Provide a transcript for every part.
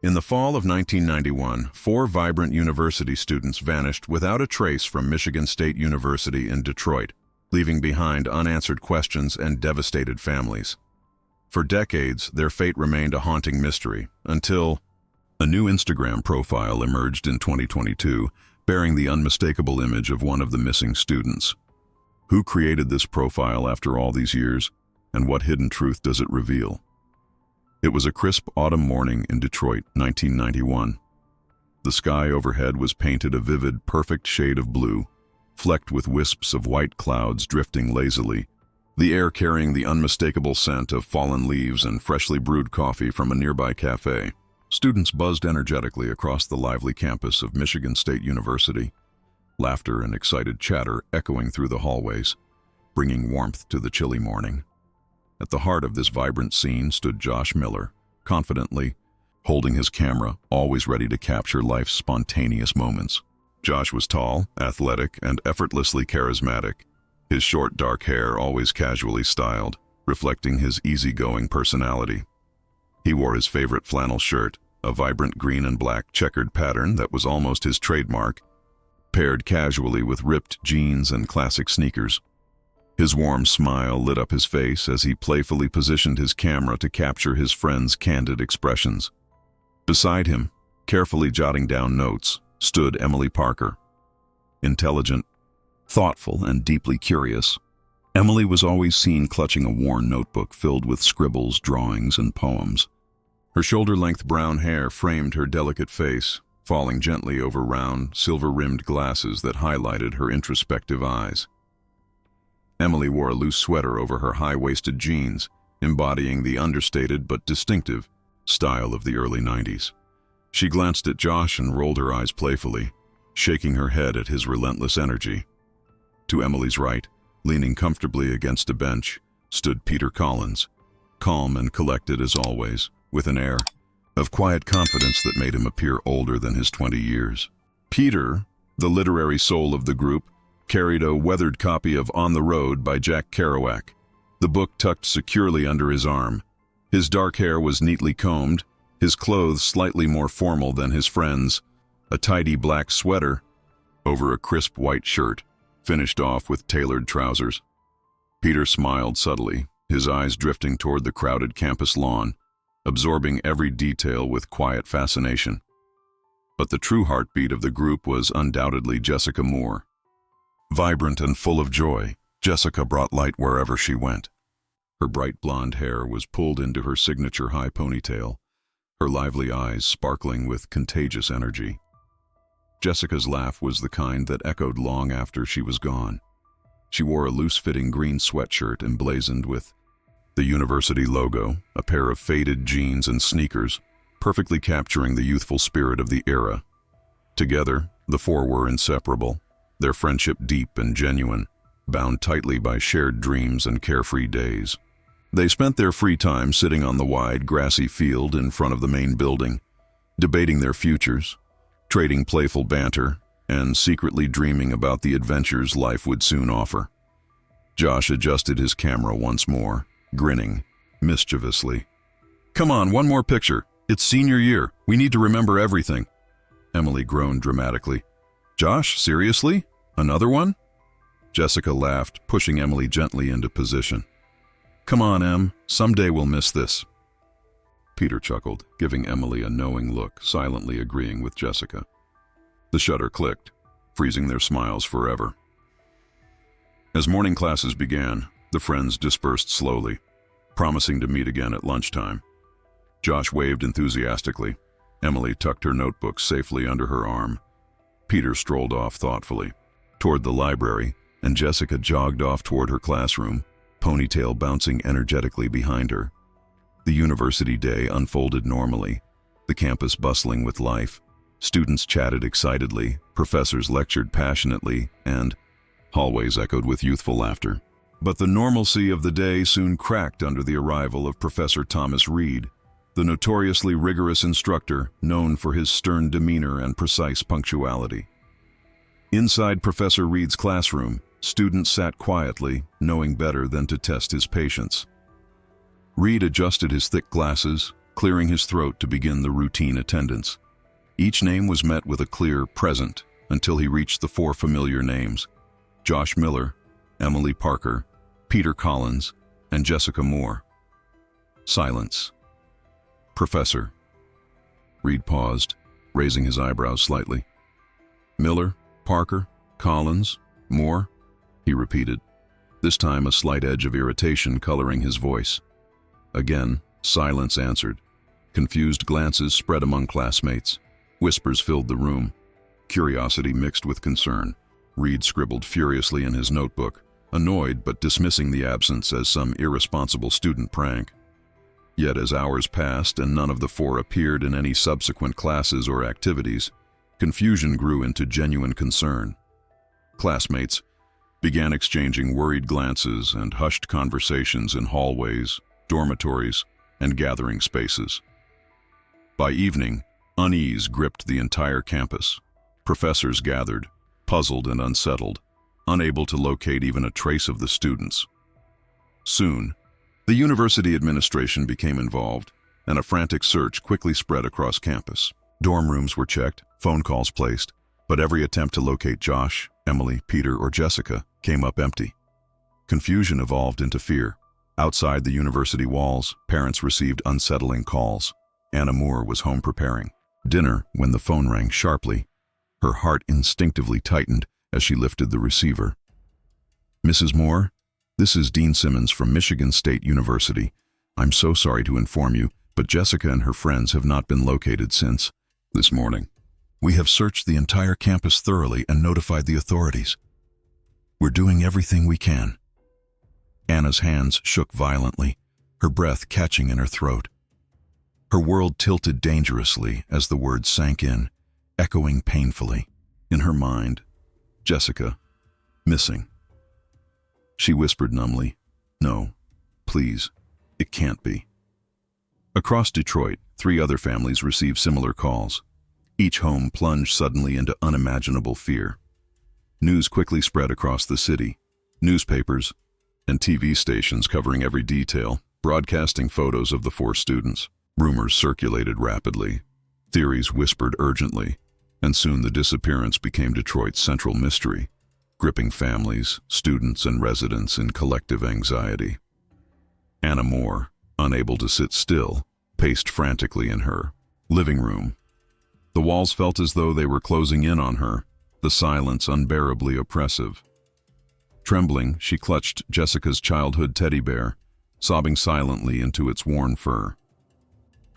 In the fall of 1991, 4 vibrant university students vanished without a trace from Michigan State University in Detroit, leaving behind unanswered questions and devastated families. For decades, their fate remained a haunting mystery, until a new Instagram profile emerged in 2022, bearing the unmistakable image of one of the missing students. Who created this profile after all these years, and what hidden truth does it reveal? It was a crisp autumn morning in Detroit, 1991. The sky overhead was painted a vivid, perfect shade of blue, flecked with wisps of white clouds drifting lazily, the air carrying the unmistakable scent of fallen leaves and freshly brewed coffee from a nearby cafe. Students buzzed energetically across the lively campus of Michigan State University, laughter and excited chatter echoing through the hallways, bringing warmth to the chilly morning. At the heart of this vibrant scene stood Josh Miller, confidently holding his camera, always ready to capture life's spontaneous moments. Josh was tall, athletic, and effortlessly charismatic, his short dark hair always casually styled, reflecting his easygoing personality. He wore his favorite flannel shirt, a vibrant green and black checkered pattern that was almost his trademark, paired casually with ripped jeans and classic sneakers. His warm smile lit up his face as he playfully positioned his camera to capture his friend's candid expressions. Beside him, carefully jotting down notes, stood Emily Parker. Intelligent, thoughtful, and deeply curious, Emily was always seen clutching a worn notebook filled with scribbles, drawings, and poems. Her shoulder-length brown hair framed her delicate face, falling gently over round, silver-rimmed glasses that highlighted her introspective eyes. Emily wore a loose sweater over her high-waisted jeans, embodying the understated but distinctive style of the early 90s. She glanced at Josh and rolled her eyes playfully, shaking her head at his relentless energy. To Emily's right, leaning comfortably against a bench, stood Peter Collins, calm and collected as always, with an air of quiet confidence that made him appear older than his 20 years. Peter, the literary soul of the group, carried a weathered copy of On the Road by Jack Kerouac, the book tucked securely under his arm. His dark hair was neatly combed, his clothes slightly more formal than his friends, a tidy black sweater over a crisp white shirt, finished off with tailored trousers. Peter smiled subtly, his eyes drifting toward the crowded campus lawn, absorbing every detail with quiet fascination. But the true heartbeat of the group was undoubtedly Jessica Moore. Vibrant and full of joy, Jessica brought light wherever she went. Her bright blonde hair was pulled into her signature high ponytail, her lively eyes sparkling with contagious energy. Jessica's laugh was the kind that echoed long after she was gone. She wore a loose-fitting green sweatshirt emblazoned with the university logo, a pair of faded jeans and sneakers, perfectly capturing the youthful spirit of the era. Together, the 4 were inseparable, their friendship deep and genuine, bound tightly by shared dreams and carefree days. They spent their free time sitting on the wide, grassy field in front of the main building, debating their futures, trading playful banter, and secretly dreaming about the adventures life would soon offer. Josh adjusted his camera once more, grinning mischievously. "Come on, one more picture. It's senior year. We need to remember everything." Emily groaned dramatically. "Josh, seriously? Another one?" Jessica laughed, pushing Emily gently into position. "Come on, Em. Someday we'll miss this." Peter chuckled, giving Emily a knowing look, silently agreeing with Jessica. The shutter clicked, freezing their smiles forever. As morning classes began, the friends dispersed slowly, promising to meet again at lunchtime. Josh waved enthusiastically. Emily tucked her notebook safely under her arm. Peter strolled off thoughtfully toward the library, and Jessica jogged off toward her classroom, ponytail bouncing energetically behind her. The university day unfolded normally, the campus bustling with life. Students chatted excitedly, professors lectured passionately, and hallways echoed with youthful laughter. But the normalcy of the day soon cracked under the arrival of Professor Thomas Reed, the notoriously rigorous instructor known for his stern demeanor and precise punctuality. Inside Professor Reed's classroom, students sat quietly, knowing better than to test his patience. Reed adjusted his thick glasses, clearing his throat to begin the routine attendance. Each name was met with a clear present until he reached the 4 familiar names: Josh Miller, Emily Parker, Peter Collins, and Jessica Moore. Silence. "Professor." Reed paused, raising his eyebrows slightly. "Miller, Parker, Collins, Moore," he repeated, this time a slight edge of irritation coloring his voice. Again, silence answered. Confused glances spread among classmates. Whispers filled the room. Curiosity mixed with concern. Reed scribbled furiously in his notebook, annoyed but dismissing the absence as some irresponsible student prank. Yet as hours passed and none of the 4 appeared in any subsequent classes or activities, confusion grew into genuine concern. Classmates began exchanging worried glances and hushed conversations in hallways, dormitories, and gathering spaces. By evening, unease gripped the entire campus. Professors gathered, puzzled and unsettled, unable to locate even a trace of the students. Soon, the university administration became involved, and a frantic search quickly spread across campus. Dorm rooms were checked, phone calls placed, but every attempt to locate Josh, Emily, Peter, or Jessica came up empty. Confusion evolved into fear. Outside the university walls, parents received unsettling calls. Anna Moore was home preparing dinner when the phone rang sharply. Her heart instinctively tightened as she lifted the receiver. "Mrs. Moore, this is Dean Simmons from Michigan State University. I'm so sorry to inform you, but Jessica and her friends have not been located since this morning. We have searched the entire campus thoroughly and notified the authorities. We're doing everything we can." Anna's hands shook violently, her breath catching in her throat. Her world tilted dangerously as the words sank in, echoing painfully. In her mind, Jessica, missing. She whispered numbly, "No, please, it can't be." Across Detroit, 3 other families received similar calls. Each home plunged suddenly into unimaginable fear. News quickly spread across the city. Newspapers and TV stations covering every detail, broadcasting photos of the 4 students. Rumors circulated rapidly. Theories whispered urgently, and soon the disappearance became Detroit's central mystery, gripping families, students, and residents in collective anxiety. Anna Moore, unable to sit still, paced frantically in her living room. The walls felt as though they were closing in on her, the silence unbearably oppressive. Trembling, she clutched Jessica's childhood teddy bear, sobbing silently into its worn fur.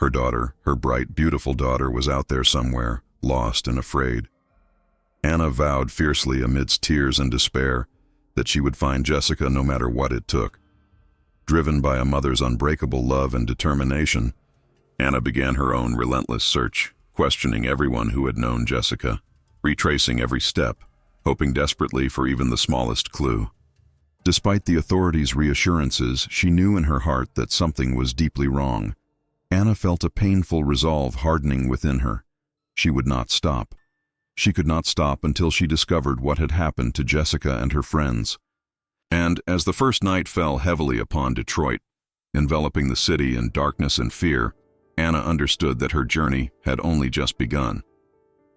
Her daughter, her bright, beautiful daughter, was out there somewhere, lost and afraid. Anna vowed fiercely amidst tears and despair that she would find Jessica no matter what it took. Driven by a mother's unbreakable love and determination, Anna began her own relentless search, questioning everyone who had known Jessica, retracing every step, hoping desperately for even the smallest clue. Despite the authorities' reassurances, she knew in her heart that something was deeply wrong. Anna felt a painful resolve hardening within her. She would not stop. She could not stop until she discovered what had happened to Jessica and her friends. And as the first night fell heavily upon Detroit, enveloping the city in darkness and fear, Anna understood that her journey had only just begun.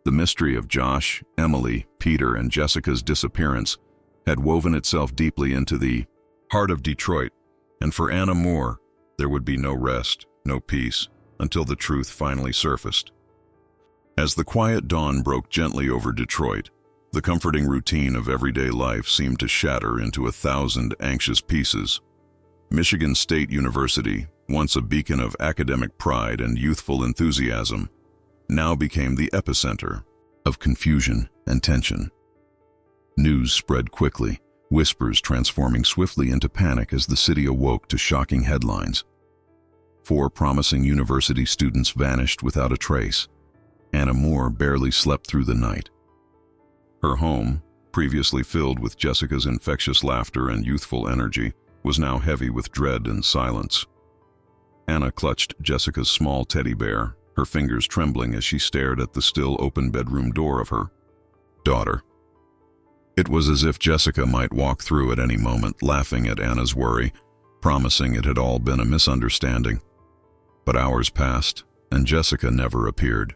The mystery of Josh, Emily, Peter, and Jessica's disappearance had woven itself deeply into the heart of Detroit, and for Anna Moore, there would be no rest, no peace, until the truth finally surfaced. As the quiet dawn broke gently over Detroit, the comforting routine of everyday life seemed to shatter into 1,000 anxious pieces. Michigan State University, once a beacon of academic pride and youthful enthusiasm, now became the epicenter of confusion and tension. News spread quickly, whispers transforming swiftly into panic as the city awoke to shocking headlines. 4 promising university students vanished without a trace. Anna Moore barely slept through the night. Her home, previously filled with Jessica's infectious laughter and youthful energy, was now heavy with dread and silence. Anna clutched Jessica's small teddy bear, her fingers trembling as she stared at the still open bedroom door of her daughter. It was as if Jessica might walk through at any moment, laughing at Anna's worry, promising it had all been a misunderstanding. But hours passed, and Jessica never appeared.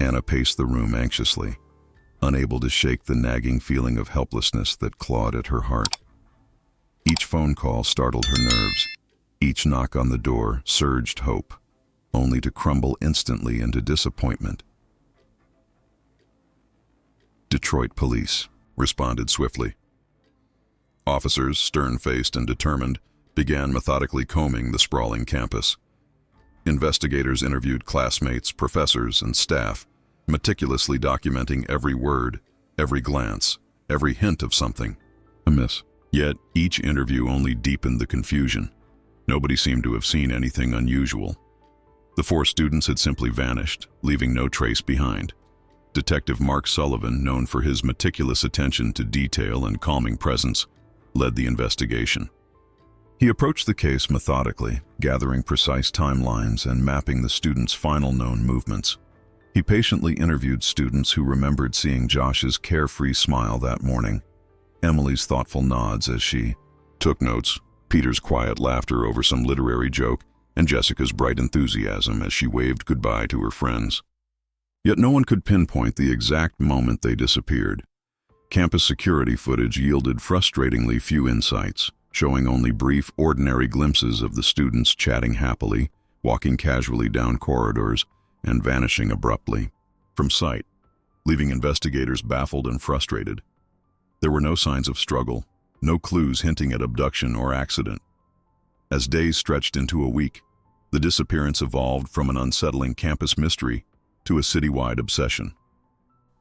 Anna paced the room anxiously, unable to shake the nagging feeling of helplessness that clawed at her heart. Each phone call startled her nerves. Each knock on the door surged hope, only to crumble instantly into disappointment. Detroit police responded swiftly. Officers, stern-faced and determined, began methodically combing the sprawling campus. Investigators interviewed classmates, professors, and staff, meticulously documenting every word, every glance, every hint of something amiss. Yet each interview only deepened the confusion. Nobody seemed to have seen anything unusual. The 4 students had simply vanished, leaving no trace behind. Detective Mark Sullivan, known for his meticulous attention to detail and calming presence, led the investigation. He approached the case methodically, gathering precise timelines and mapping the students' final known movements. He patiently interviewed students who remembered seeing Josh's carefree smile that morning, Emily's thoughtful nods as she took notes, Peter's quiet laughter over some literary joke, and Jessica's bright enthusiasm as she waved goodbye to her friends. Yet no one could pinpoint the exact moment they disappeared. Campus security footage yielded frustratingly few insights, showing only brief, ordinary glimpses of the students chatting happily, walking casually down corridors, and vanishing abruptly from sight, leaving investigators baffled and frustrated. There were no signs of struggle, no clues hinting at abduction or accident. As days stretched into a week, the disappearance evolved from an unsettling campus mystery to a citywide obsession.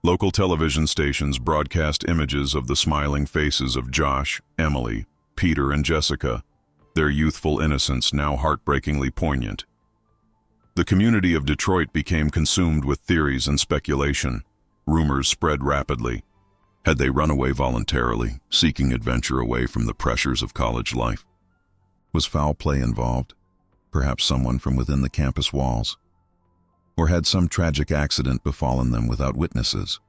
Local television stations broadcast images of the smiling faces of Josh, Emily, Peter, and Jessica, their youthful innocence now heartbreakingly poignant. The community of Detroit became consumed with theories and speculation. Rumors spread rapidly. Had they run away voluntarily, seeking adventure away from the pressures of college life? Was foul play involved? Perhaps someone from within the campus walls? Or had some tragic accident befallen them without witnesses?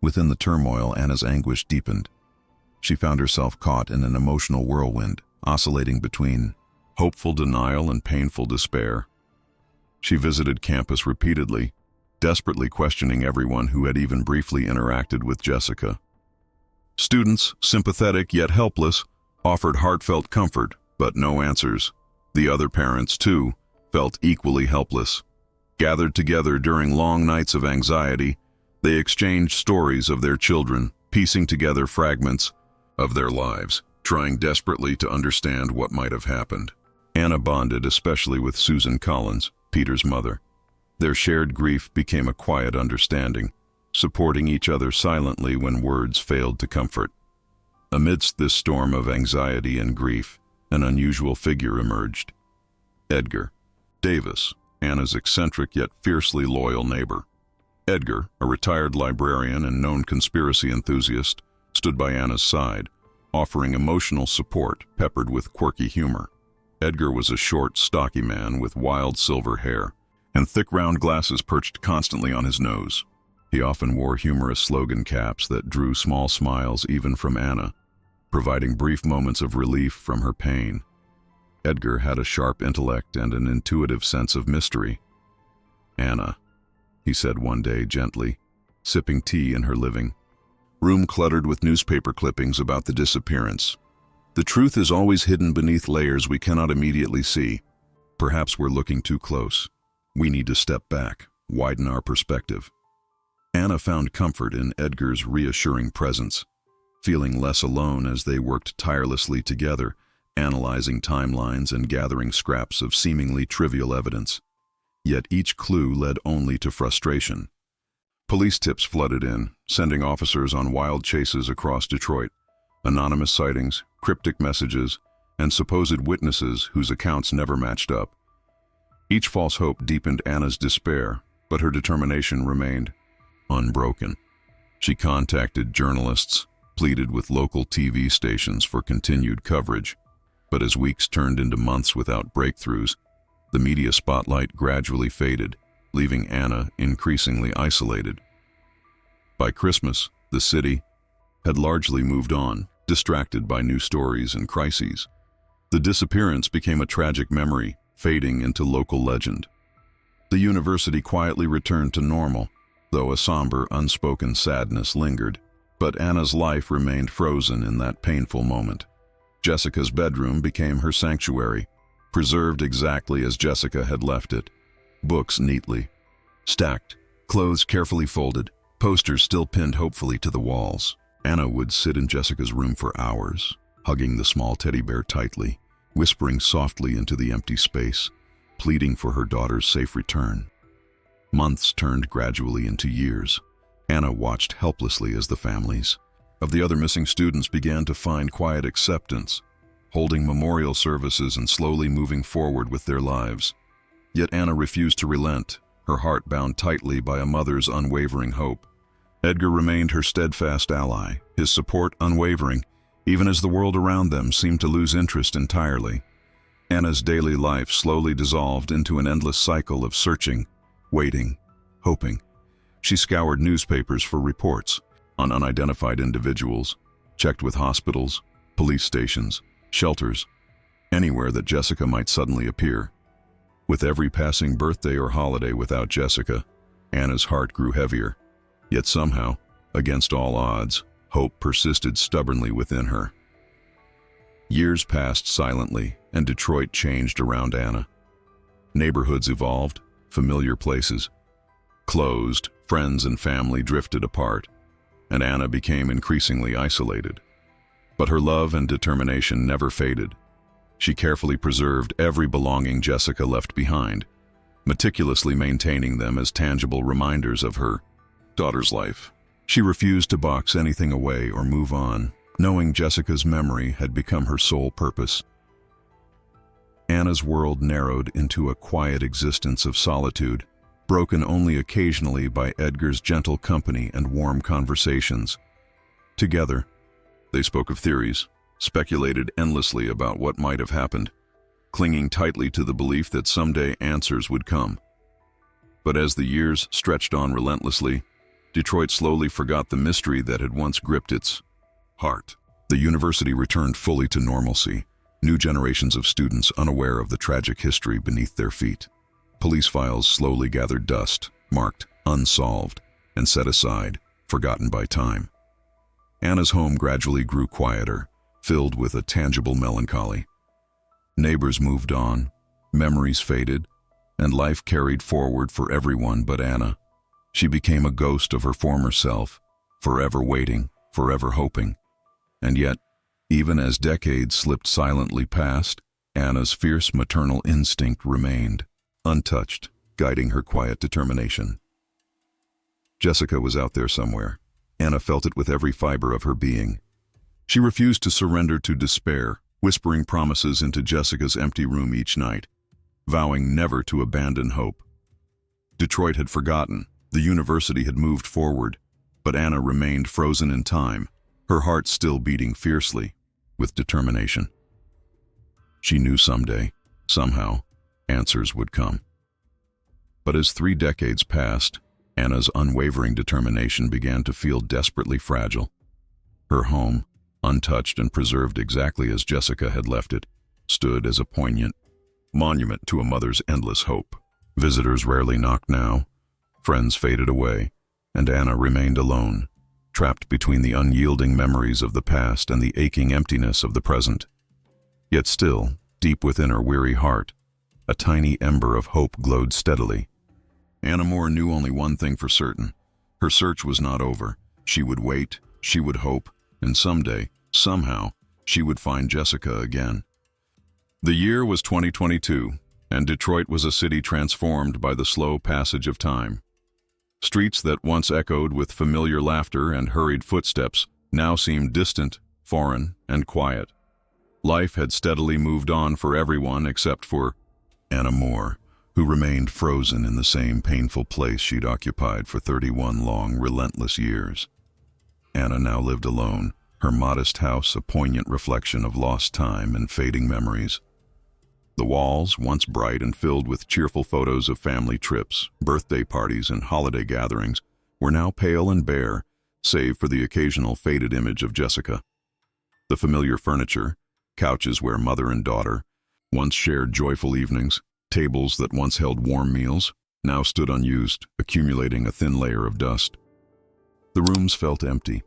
Within the turmoil, Anna's anguish deepened. She found herself caught in an emotional whirlwind, oscillating between hopeful denial and painful despair. She visited campus repeatedly, desperately questioning everyone who had even briefly interacted with Jessica. Students, sympathetic yet helpless, offered heartfelt comfort, but no answers. The other parents, too, felt equally helpless. Gathered together during long nights of anxiety, they exchanged stories of their children, piecing together fragments of their lives, trying desperately to understand what might have happened. Anna bonded especially with Susan Collins, Peter's mother. Their shared grief became a quiet understanding, supporting each other silently when words failed to comfort. Amidst this storm of anxiety and grief, an unusual figure emerged. Edgar Davis, Anna's eccentric yet fiercely loyal neighbor. Edgar, a retired librarian and known conspiracy enthusiast, stood by Anna's side, offering emotional support peppered with quirky humor. Edgar was a short, stocky man with wild silver hair and thick round glasses perched constantly on his nose. He often wore humorous slogan caps that drew small smiles even from Anna, providing brief moments of relief from her pain. Edgar had a sharp intellect and an intuitive sense of mystery. "Anna," he said one day gently, sipping tea in her living room cluttered with newspaper clippings about the disappearance. "The truth is always hidden beneath layers we cannot immediately see. Perhaps we're looking too close. We need to step back, widen our perspective." Anna found comfort in Edgar's reassuring presence, feeling less alone as they worked tirelessly together, analyzing timelines and gathering scraps of seemingly trivial evidence. Yet each clue led only to frustration. Police tips flooded in, sending officers on wild chases across Detroit. Anonymous sightings, cryptic messages, and supposed witnesses whose accounts never matched up. Each false hope deepened Anna's despair, but her determination remained unbroken. She contacted journalists, pleaded with local TV stations for continued coverage, but as weeks turned into months without breakthroughs, the media spotlight gradually faded, leaving Anna increasingly isolated. By Christmas, the city had largely moved on, distracted by new stories and crises. The disappearance became a tragic memory, fading into local legend. The university quietly returned to normal, though a somber, unspoken sadness lingered. But Anna's life remained frozen in that painful moment. Jessica's bedroom became her sanctuary, preserved exactly as Jessica had left it. Books neatly stacked, clothes carefully folded, posters still pinned hopefully to the walls. Anna would sit in Jessica's room for hours, hugging the small teddy bear tightly, whispering softly into the empty space, pleading for her daughter's safe return. Months turned gradually into years. Anna watched helplessly as the families of the other missing students began to find quiet acceptance, holding memorial services and slowly moving forward with their lives. Yet Anna refused to relent, her heart bound tightly by a mother's unwavering hope. Edgar remained her steadfast ally, his support unwavering, even as the world around them seemed to lose interest entirely. Anna's daily life slowly dissolved into an endless cycle of searching, waiting, hoping. She scoured newspapers for reports on unidentified individuals, checked with hospitals, police stations, shelters, anywhere that Jessica might suddenly appear. With every passing birthday or holiday without Jessica, Anna's heart grew heavier. Yet somehow, against all odds, hope persisted stubbornly within her. Years passed silently, and Detroit changed around Anna. Neighborhoods evolved, familiar places closed, friends and family drifted apart, and Anna became increasingly isolated. But her love and determination never faded. She carefully preserved every belonging Jessica left behind, meticulously maintaining them as tangible reminders of her daughter's life. She refused to box anything away or move on, knowing Jessica's memory had become her sole purpose. Anna's world narrowed into a quiet existence of solitude, broken only occasionally by Edgar's gentle company and warm conversations. Together, they spoke of theories, speculated endlessly about what might have happened, clinging tightly to the belief that someday answers would come. But as the years stretched on relentlessly, Detroit slowly forgot the mystery that had once gripped its heart. The university returned fully to normalcy, new generations of students unaware of the tragic history beneath their feet. Police files slowly gathered dust, marked unsolved, and set aside, forgotten by time. Anna's home gradually grew quieter, filled with a tangible melancholy. Neighbors moved on, memories faded, and life carried forward for everyone but Anna. She became a ghost of her former self, forever waiting, forever hoping. And yet, even as decades slipped silently past, Anna's fierce maternal instinct remained, untouched, guiding her quiet determination. Jessica was out there somewhere. Anna felt it with every fiber of her being. She refused to surrender to despair, whispering promises into Jessica's empty room each night, vowing never to abandon hope. Detroit had forgotten, the university had moved forward, but Anna remained frozen in time, her heart still beating fiercely, with determination. She knew someday, somehow, answers would come. But as 3 decades passed, Anna's unwavering determination began to feel desperately fragile. Her home, untouched and preserved exactly as Jessica had left it, stood as a poignant monument to a mother's endless hope. Visitors rarely knocked now, friends faded away, and Anna remained alone, trapped between the unyielding memories of the past and the aching emptiness of the present. Yet still, deep within her weary heart, a tiny ember of hope glowed steadily. Anna Moore knew only one thing for certain. Her search was not over. She would wait, she would hope, and someday, somehow, she would find Jessica again. The year was 2022, and Detroit was a city transformed by the slow passage of time. Streets that once echoed with familiar laughter and hurried footsteps now seemed distant, foreign, and quiet. Life had steadily moved on for everyone except for Anna Moore, who remained frozen in the same painful place she'd occupied for 31 long, relentless years. Anna now lived alone, her modest house a poignant reflection of lost time and fading memories. The walls, once bright and filled with cheerful photos of family trips, birthday parties, and holiday gatherings, were now pale and bare, save for the occasional faded image of Jessica. The familiar furniture, couches where mother and daughter once shared joyful evenings, Tables that once held warm meals now stood unused, accumulating a thin layer of dust. The rooms felt empty,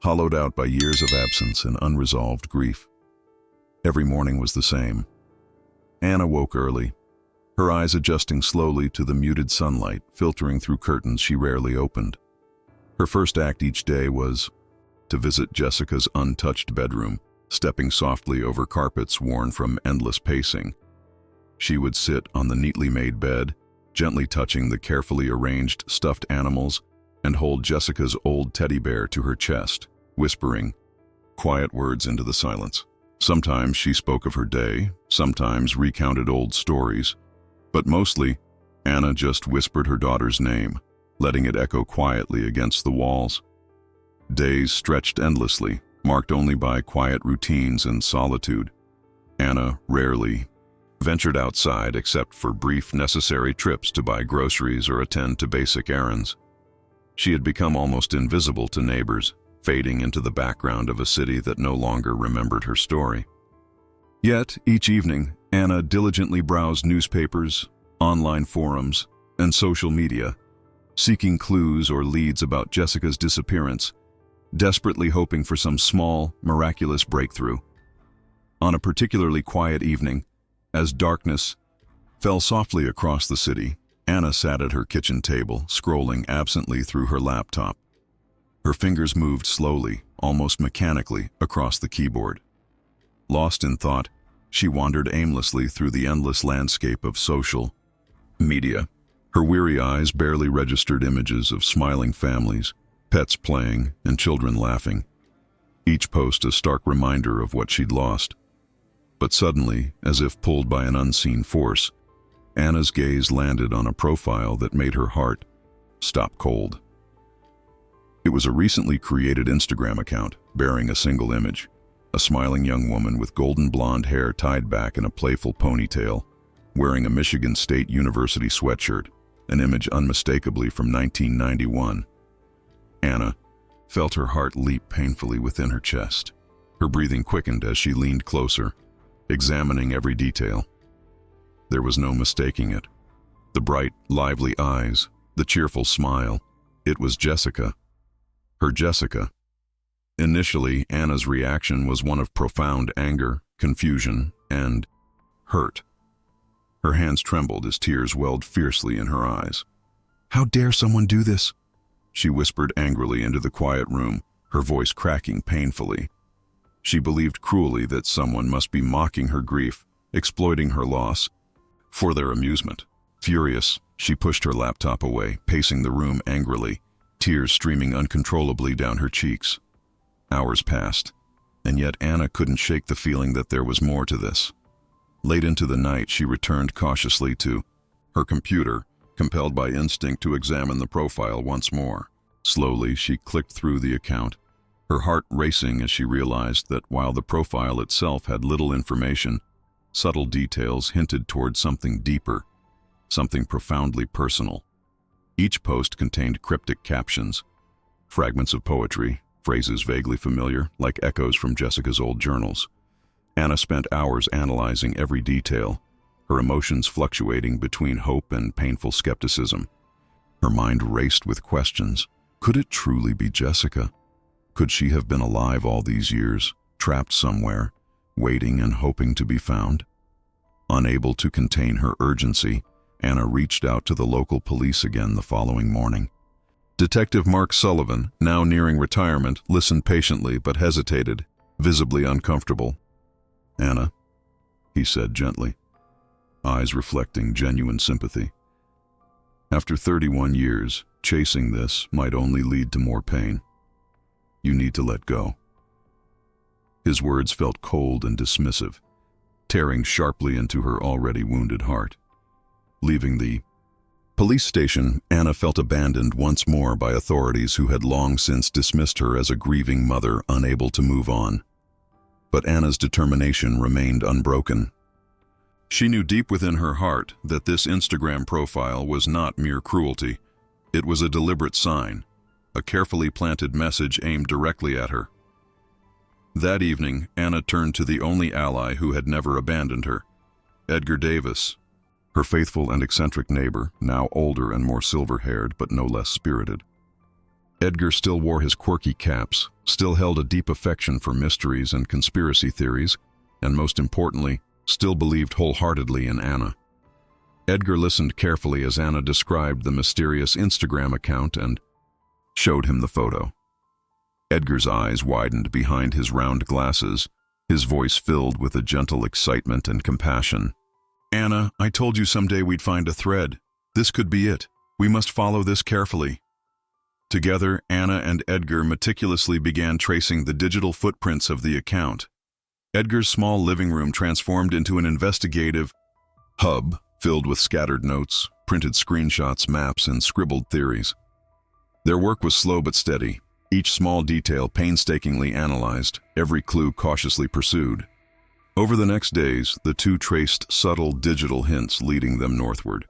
hollowed out by years of absence and unresolved grief. Every morning was the same. Anna woke early, her eyes adjusting slowly to the muted sunlight filtering through curtains she rarely opened. Her first act each day was to visit Jessica's untouched bedroom, stepping softly over carpets worn from endless pacing. She would sit on the neatly made bed, gently touching the carefully arranged stuffed animals, and hold Jessica's old teddy bear to her chest, whispering quiet words into the silence. Sometimes she spoke of her day, sometimes recounted old stories, but mostly, Anna just whispered her daughter's name, letting it echo quietly against the walls. Days stretched endlessly, marked only by quiet routines and solitude. Anna rarely ventured outside except for brief, necessary trips to buy groceries or attend to basic errands. She had become almost invisible to neighbors, fading into the background of a city that no longer remembered her story. Yet, each evening, Anna diligently browsed newspapers, online forums, and social media, seeking clues or leads about Jessica's disappearance, desperately hoping for some small, miraculous breakthrough. On a particularly quiet evening, as darkness fell softly across the city, Anna sat at her kitchen table, scrolling absently through her laptop. Her fingers moved slowly, almost mechanically, across the keyboard. Lost in thought, she wandered aimlessly through the endless landscape of social media. Her weary eyes barely registered images of smiling families, pets playing, and children laughing, each post a stark reminder of what she'd lost. But suddenly, as if pulled by an unseen force, Anna's gaze landed on a profile that made her heart stop cold. It was a recently created Instagram account bearing a single image, a smiling young woman with golden blonde hair tied back in a playful ponytail, wearing a Michigan State University sweatshirt, an image unmistakably from 1991. Anna felt her heart leap painfully within her chest. Her breathing quickened as she leaned closer, examining every detail. There was no mistaking it. The bright, lively eyes, the cheerful smile. It was Jessica. Her Jessica. Initially, Anna's reaction was one of profound anger, confusion, and hurt. Her hands trembled as tears welled fiercely in her eyes. "How dare someone do this?" she whispered angrily into the quiet room, her voice cracking painfully. She believed cruelly that someone must be mocking her grief, exploiting her loss, for their amusement. Furious, she pushed her laptop away, pacing the room angrily, tears streaming uncontrollably down her cheeks. Hours passed, and yet Anna couldn't shake the feeling that there was more to this. Late into the night, she returned cautiously to her computer, compelled by instinct to examine the profile once more. Slowly, she clicked through the account, her heart racing as she realized that while the profile itself had little information, subtle details hinted toward something deeper, something profoundly personal. Each post contained cryptic captions, fragments of poetry, phrases vaguely familiar, like echoes from Jessica's old journals. Anna spent hours analyzing every detail, her emotions fluctuating between hope and painful skepticism. Her mind raced with questions. Could it truly be Jessica? Could she have been alive all these years, trapped somewhere, waiting and hoping to be found? Unable to contain her urgency, Anna reached out to the local police again the following morning. Detective Mark Sullivan, now nearing retirement, listened patiently but hesitated, visibly uncomfortable. "Anna," he said gently, eyes reflecting genuine sympathy. "After 31 years, chasing this might only lead to more pain. You need to let go." His words felt cold and dismissive, tearing sharply into her already wounded heart. Leaving the police station, Anna felt abandoned once more by authorities who had long since dismissed her as a grieving mother unable to move on. But Anna's determination remained unbroken. She knew deep within her heart that this Instagram profile was not mere cruelty. It was a deliberate sign, a carefully planted message aimed directly at her. That evening, Anna turned to the only ally who had never abandoned her, Edgar Davis. her faithful and eccentric neighbor, now older and more silver-haired but no less spirited. Edgar still wore his quirky caps, still held a deep affection for mysteries and conspiracy theories, and most importantly, still believed wholeheartedly in Anna. Edgar listened carefully as Anna described the mysterious Instagram account and showed him the photo. Edgar's eyes widened behind his round glasses, his voice filled with a gentle excitement and compassion. "Anna, I told you someday we'd find a thread. This could be it. We must follow this carefully." Together, Anna and Edgar meticulously began tracing the digital footprints of the account. Edgar's small living room transformed into an investigative hub filled with scattered notes, printed screenshots, maps, and scribbled theories. Their work was slow but steady, each small detail painstakingly analyzed, every clue cautiously pursued. Over the next days, the two traced subtle digital hints leading them northward,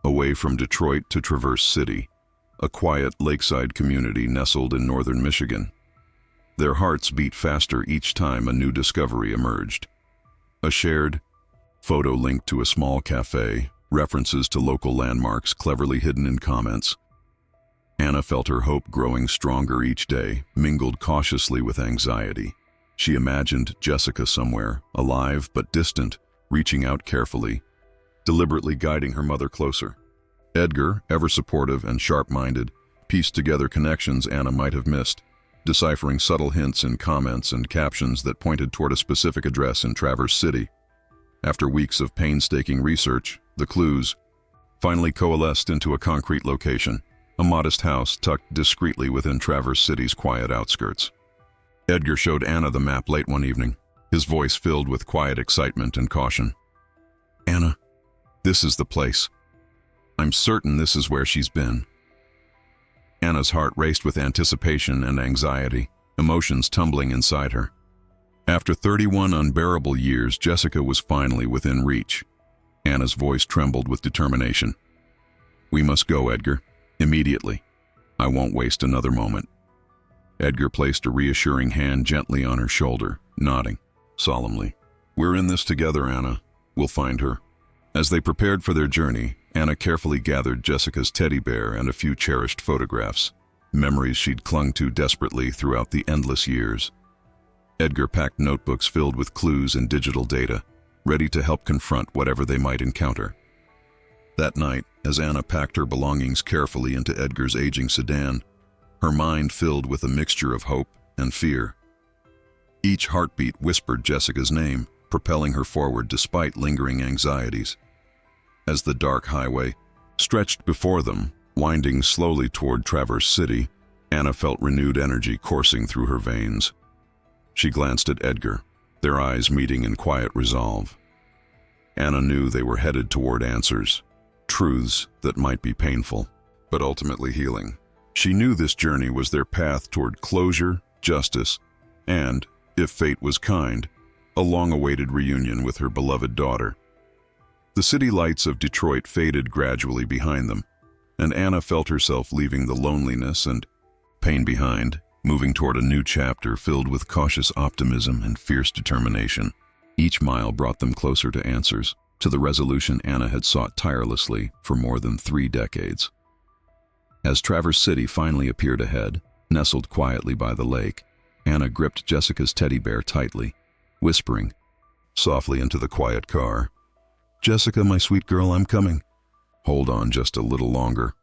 away from Detroit to Traverse City, a quiet lakeside community nestled in northern Michigan. Their hearts beat faster each time a new discovery emerged. A shared photo linked to a small cafe, references to local landmarks cleverly hidden in comments. Anna felt her hope growing stronger each day, mingled cautiously with anxiety. She imagined Jessica somewhere, alive but distant, reaching out carefully, deliberately guiding her mother closer. Edgar, ever supportive and sharp-minded, pieced together connections Anna might have missed, deciphering subtle hints in comments and captions that pointed toward a specific address in Traverse City. After weeks of painstaking research, the clues finally coalesced into a concrete location, a modest house tucked discreetly within Traverse City's quiet outskirts. Edgar showed Anna the map late one evening, his voice filled with quiet excitement and caution. "Anna, this is the place. I'm certain this is where she's been." Anna's heart raced with anticipation and anxiety, emotions tumbling inside her. After 31 unbearable years, Jessica was finally within reach. Anna's voice trembled with determination. "We must go, Edgar. Immediately. I won't waste another moment." Edgar placed a reassuring hand gently on her shoulder, nodding solemnly. "We're in this together, Anna. We'll find her." As they prepared for their journey, Anna carefully gathered Jessica's teddy bear and a few cherished photographs, memories she'd clung to desperately throughout the endless years. Edgar packed notebooks filled with clues and digital data, ready to help confront whatever they might encounter. That night, as Anna packed her belongings carefully into Edgar's aging sedan, her mind filled with a mixture of hope and fear. Each heartbeat whispered Jessica's name, propelling her forward despite lingering anxieties. As the dark highway stretched before them, winding slowly toward Traverse City, Anna felt renewed energy coursing through her veins. She glanced at Edgar, their eyes meeting in quiet resolve. Anna knew they were headed toward answers, truths that might be painful, but ultimately healing. She knew this journey was their path toward closure, justice, and, if fate was kind, a long-awaited reunion with her beloved daughter. The city lights of Detroit faded gradually behind them, and Anna felt herself leaving the loneliness and pain behind, moving toward a new chapter filled with cautious optimism and fierce determination. Each mile brought them closer to answers, to the resolution Anna had sought tirelessly for more than 3 decades. As Traverse City finally appeared ahead, nestled quietly by the lake, Anna gripped Jessica's teddy bear tightly, whispering softly into the quiet car, "Jessica, my sweet girl, I'm coming. Hold on just a little longer."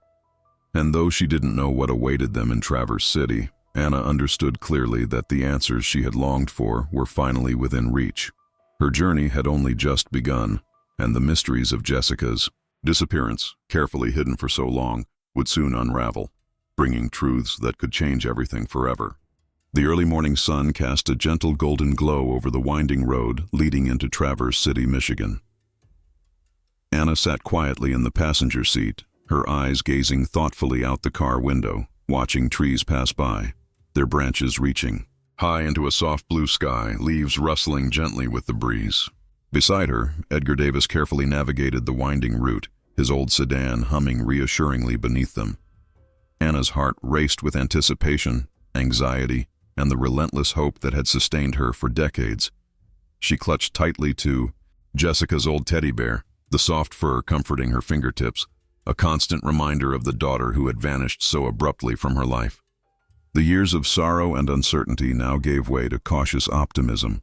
And though she didn't know what awaited them in Traverse City, Anna understood clearly that the answers she had longed for were finally within reach. Her journey had only just begun, and the mysteries of Jessica's disappearance, carefully hidden for so long, would soon unravel, bringing truths that could change everything forever. The early morning sun cast a gentle golden glow over the winding road leading into Traverse City, Michigan. Anna sat quietly in the passenger seat, her eyes gazing thoughtfully out the car window, watching trees pass by, their branches reaching high into a soft blue sky, leaves rustling gently with the breeze. Beside her, Edgar Davis carefully navigated the winding route, his old sedan humming reassuringly beneath them. Anna's heart raced with anticipation, anxiety, and the relentless hope that had sustained her for decades. She clutched tightly to Jessica's old teddy bear, the soft fur comforting her fingertips, a constant reminder of the daughter who had vanished so abruptly from her life. The years of sorrow and uncertainty now gave way to cautious optimism.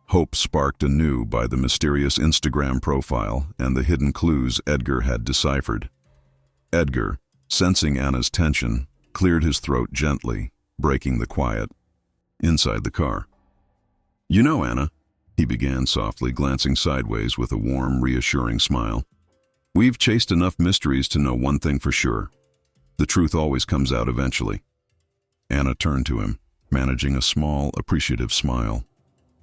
Hope sparked anew by the mysterious Instagram profile and the hidden clues Edgar had deciphered. Edgar, sensing Anna's tension, cleared his throat gently, breaking the quiet. Inside the car. "You know, Anna," he began softly, glancing sideways with a warm, reassuring smile. "We've chased enough mysteries to know one thing for sure. The truth always comes out eventually." Anna turned to him, managing a small, appreciative smile.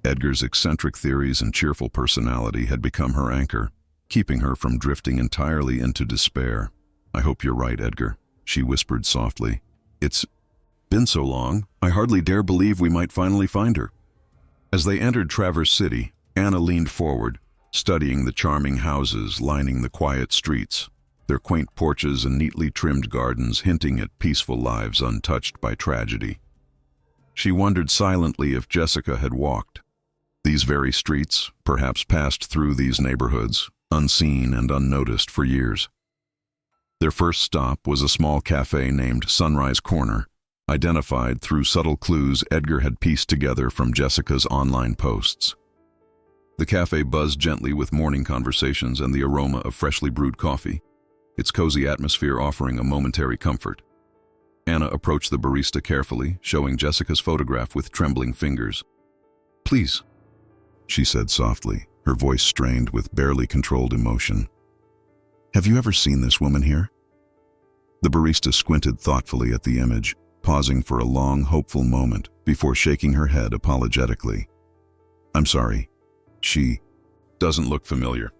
Edgar's eccentric theories and cheerful personality had become her anchor, keeping her from drifting entirely into despair. "I hope you're right, Edgar," she whispered softly. "It's been so long, I hardly dare believe we might finally find her." As they entered Traverse City, Anna leaned forward, studying the charming houses lining the quiet streets, their quaint porches and neatly trimmed gardens hinting at peaceful lives untouched by tragedy. She wondered silently if Jessica had walked these very streets, perhaps passed through these neighborhoods, unseen and unnoticed for years. Their first stop was a small cafe named Sunrise Corner, identified through subtle clues Edgar had pieced together from Jessica's online posts. The cafe buzzed gently with morning conversations and the aroma of freshly brewed coffee, its cozy atmosphere offering a momentary comfort. Anna approached the barista carefully, showing Jessica's photograph with trembling fingers. "Please," she said softly, her voice strained with barely controlled emotion. "Have you ever seen this woman here?" The barista squinted thoughtfully at the image, pausing for a long, hopeful moment before shaking her head apologetically. "I'm sorry. She doesn't look familiar."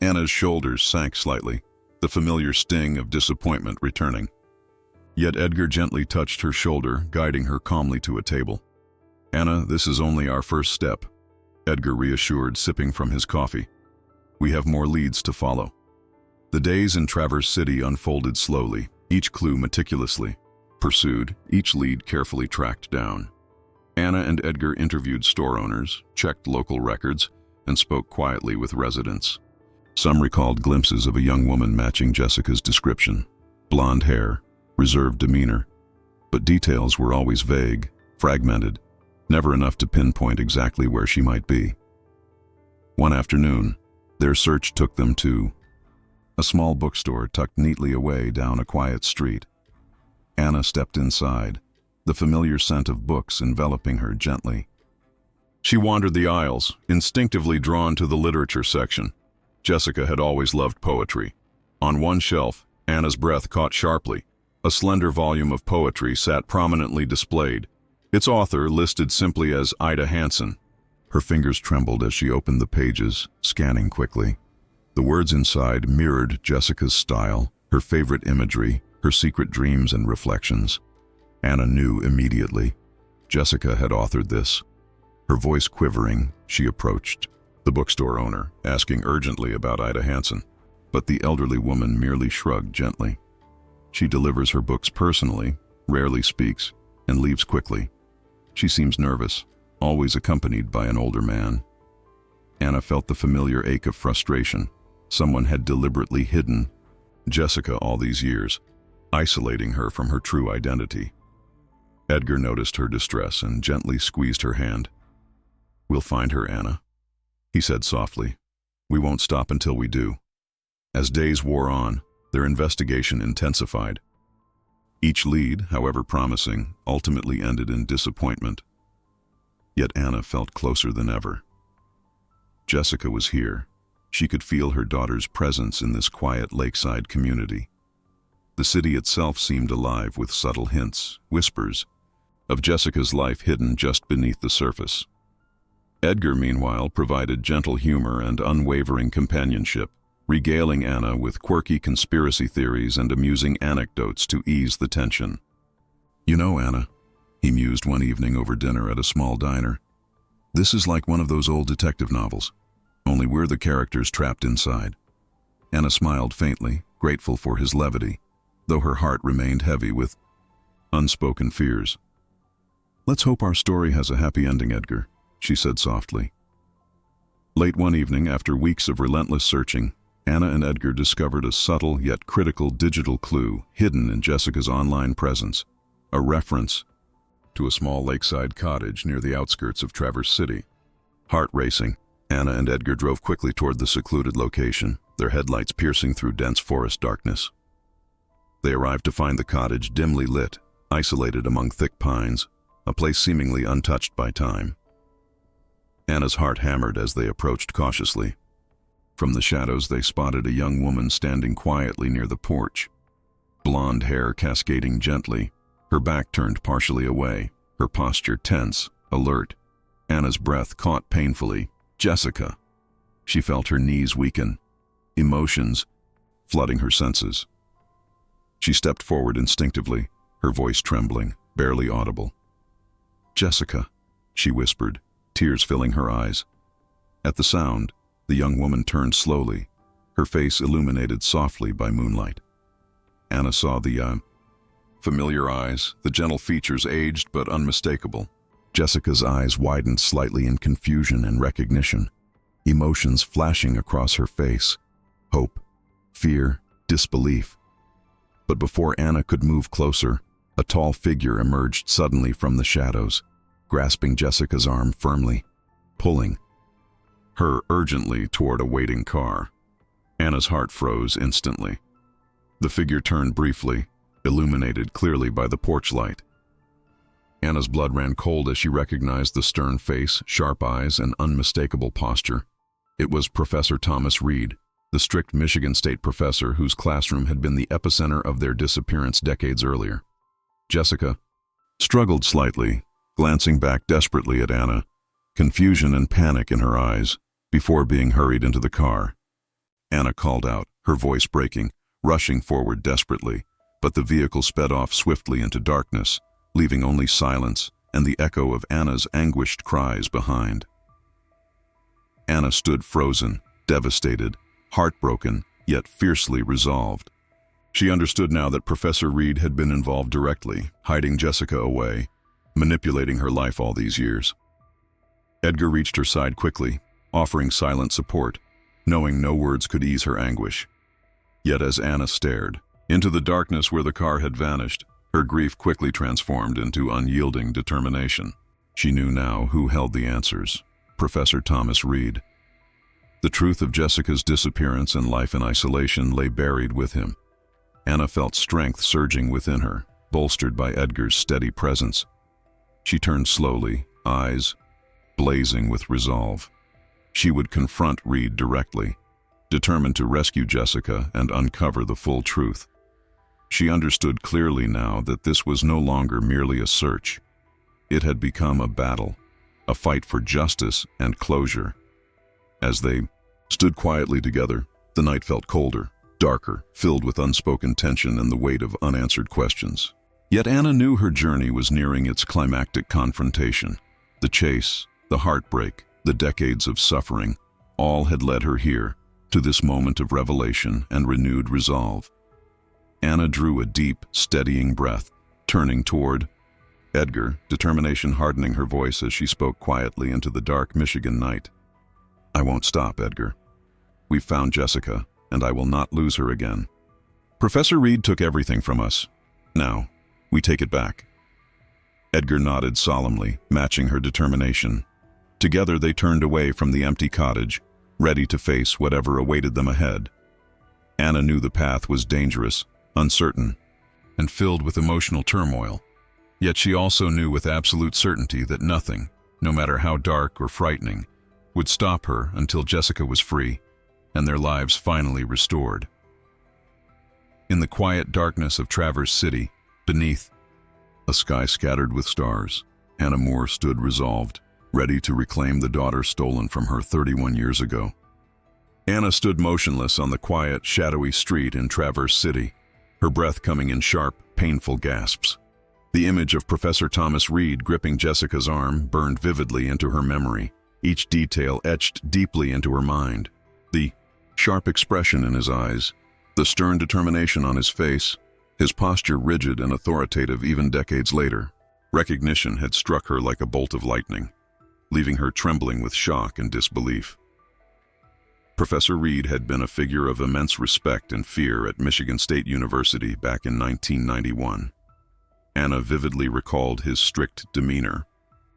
Anna's shoulders sank slightly, the familiar sting of disappointment returning. Yet Edgar gently touched her shoulder, guiding her calmly to a table. "Anna, this is only our first step," Edgar reassured, sipping from his coffee. "We have more leads to follow." The days in Traverse City unfolded slowly, each clue meticulously pursued, each lead carefully tracked down. Anna and Edgar interviewed store owners, checked local records, and spoke quietly with residents. Some recalled glimpses of a young woman matching Jessica's description: blonde hair, reserved demeanor. But details were always vague, fragmented, never enough to pinpoint exactly where she might be. One afternoon, their search took them to a small bookstore tucked neatly away down a quiet street. Anna stepped inside, the familiar scent of books enveloping her gently. She wandered the aisles, instinctively drawn to the literature section. Jessica had always loved poetry. On one shelf, Anna's breath caught sharply. A slender volume of poetry sat prominently displayed, its author listed simply as Ida Hansen. Her fingers trembled as she opened the pages, scanning quickly. The words inside mirrored Jessica's style, her favorite imagery, her secret dreams and reflections. Anna knew immediately. Jessica had authored this. Her voice quivering, she approached the bookstore owner, asking urgently about Ida Hansen. But the elderly woman merely shrugged gently. "She delivers her books personally, rarely speaks, and leaves quickly. She seems nervous, always accompanied by an older man." Anna felt the familiar ache of frustration. Someone had deliberately hidden Jessica all these years, isolating her from her true identity. Edgar noticed her distress and gently squeezed her hand. "We'll find her, Anna," he said softly. "We won't stop until we do." As days wore on, their investigation intensified. Each lead, however promising, ultimately ended in disappointment. Yet Anna felt closer than ever. Jessica was here. She could feel her daughter's presence in this quiet lakeside community. The city itself seemed alive with subtle hints, whispers, of Jessica's life hidden just beneath the surface. Edgar, meanwhile, provided gentle humor and unwavering companionship, regaling Anna with quirky conspiracy theories and amusing anecdotes to ease the tension. "You know, Anna," he mused one evening over dinner at a small diner, "this is like one of those old detective novels, only we're the characters trapped inside." Anna smiled faintly, grateful for his levity, though her heart remained heavy with unspoken fears. "Let's hope our story has a happy ending, Edgar," she said softly. Late one evening, after weeks of relentless searching, Anna and Edgar discovered a subtle yet critical digital clue hidden in Jessica's online presence, a reference to a small lakeside cottage near the outskirts of Traverse City. Heart racing, Anna and Edgar drove quickly toward the secluded location, their headlights piercing through dense forest darkness. They arrived to find the cottage dimly lit, isolated among thick pines, a place seemingly untouched by time. Anna's heart hammered as they approached cautiously. From the shadows they spotted a young woman standing quietly near the porch. Blonde hair cascading gently, her back turned partially away, her posture tense, alert. Anna's breath caught painfully. Jessica. She felt her knees weaken, emotions flooding her senses. She stepped forward instinctively, her voice trembling, barely audible. "Jessica," she whispered, tears filling her eyes. At the sound, the young woman turned slowly, her face illuminated softly by moonlight. Anna saw the familiar eyes, the gentle features aged but unmistakable. Jessica's eyes widened slightly in confusion and recognition, emotions flashing across her face, hope, fear, disbelief. But before Anna could move closer, a tall figure emerged suddenly from the shadows, grasping Jessica's arm firmly, pulling her urgently toward a waiting car. Anna's heart froze instantly. The figure turned briefly, illuminated clearly by the porch light. Anna's blood ran cold as she recognized the stern face, sharp eyes, and unmistakable posture. It was Professor Thomas Reed, the strict Michigan State professor whose classroom had been the epicenter of their disappearance decades earlier. Jessica struggled slightly, glancing back desperately at Anna, confusion and panic in her eyes, before being hurried into the car. Anna called out, her voice breaking, rushing forward desperately, but the vehicle sped off swiftly into darkness, leaving only silence and the echo of Anna's anguished cries behind. Anna stood frozen, devastated, heartbroken, yet fiercely resolved. She understood now that Professor Reed had been involved directly, hiding Jessica away, manipulating her life all these years. Edgar reached her side quickly, offering silent support, knowing no words could ease her anguish. Yet as Anna stared into the darkness where the car had vanished, her grief quickly transformed into unyielding determination. She knew now who held the answers: Professor Thomas Reed. The truth of Jessica's disappearance and life in isolation lay buried with him. Anna felt strength surging within her, bolstered by Edgar's steady presence. She turned slowly, eyes blazing with resolve. She would confront Reed directly, determined to rescue Jessica and uncover the full truth. She understood clearly now that this was no longer merely a search. It had become a battle, a fight for justice and closure. As they stood quietly together, the night felt colder, darker, filled with unspoken tension and the weight of unanswered questions. Yet Anna knew her journey was nearing its climactic confrontation. The chase, the heartbreak, the decades of suffering, all had led her here, to this moment of revelation and renewed resolve. Anna drew a deep, steadying breath, turning toward Edgar, determination hardening her voice as she spoke quietly into the dark Michigan night. "I won't stop, Edgar. We've found Jessica, and I will not lose her again. Professor Reed took everything from us. Now, we take it back." Edgar nodded solemnly, matching her determination. Together they turned away from the empty cottage, ready to face whatever awaited them ahead. Anna knew the path was dangerous, uncertain, and filled with emotional turmoil. Yet she also knew with absolute certainty that nothing, no matter how dark or frightening, would stop her until Jessica was free and their lives finally restored. In the quiet darkness of Traverse City, beneath a sky scattered with stars, Anna Moore stood resolved, ready to reclaim the daughter stolen from her 31 years ago. Anna stood motionless on the quiet, shadowy street in Traverse City, her breath coming in sharp, painful gasps. The image of Professor Thomas Reed gripping Jessica's arm burned vividly into her memory, each detail etched deeply into her mind. The sharp expression in his eyes, the stern determination on his face, his posture rigid and authoritative even decades later. Recognition had struck her like a bolt of lightning, leaving her trembling with shock and disbelief. Professor Reed had been a figure of immense respect and fear at Michigan State University back in 1991. Anna vividly recalled his strict demeanor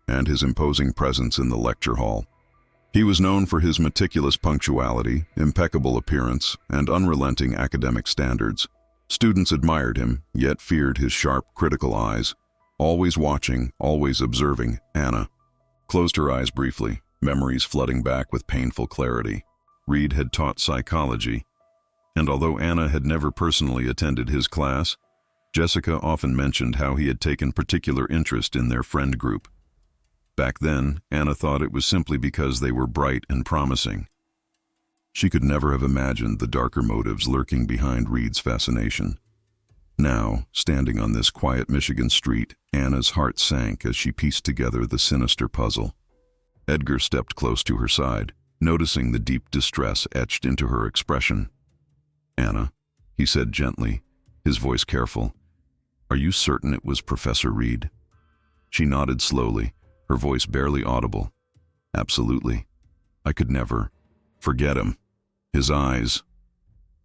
and his imposing presence in the lecture hall. He was known for his meticulous punctuality, impeccable appearance, and unrelenting academic standards. Students admired him, yet feared his sharp, critical eyes, always watching, always observing. Anna closed her eyes briefly, memories flooding back with painful clarity. Reed had taught psychology, and although Anna had never personally attended his class, Jessica often mentioned how he had taken particular interest in their friend group. Back then, Anna thought it was simply because they were bright and promising. She could never have imagined the darker motives lurking behind Reed's fascination. Now, standing on this quiet Michigan street, Anna's heart sank as she pieced together the sinister puzzle. Edgar stepped close to her side, noticing the deep distress etched into her expression. "Anna," he said gently, his voice careful, "are you certain it was Professor Reed?" She nodded slowly, her voice barely audible. "Absolutely. I could never forget him." His eyes,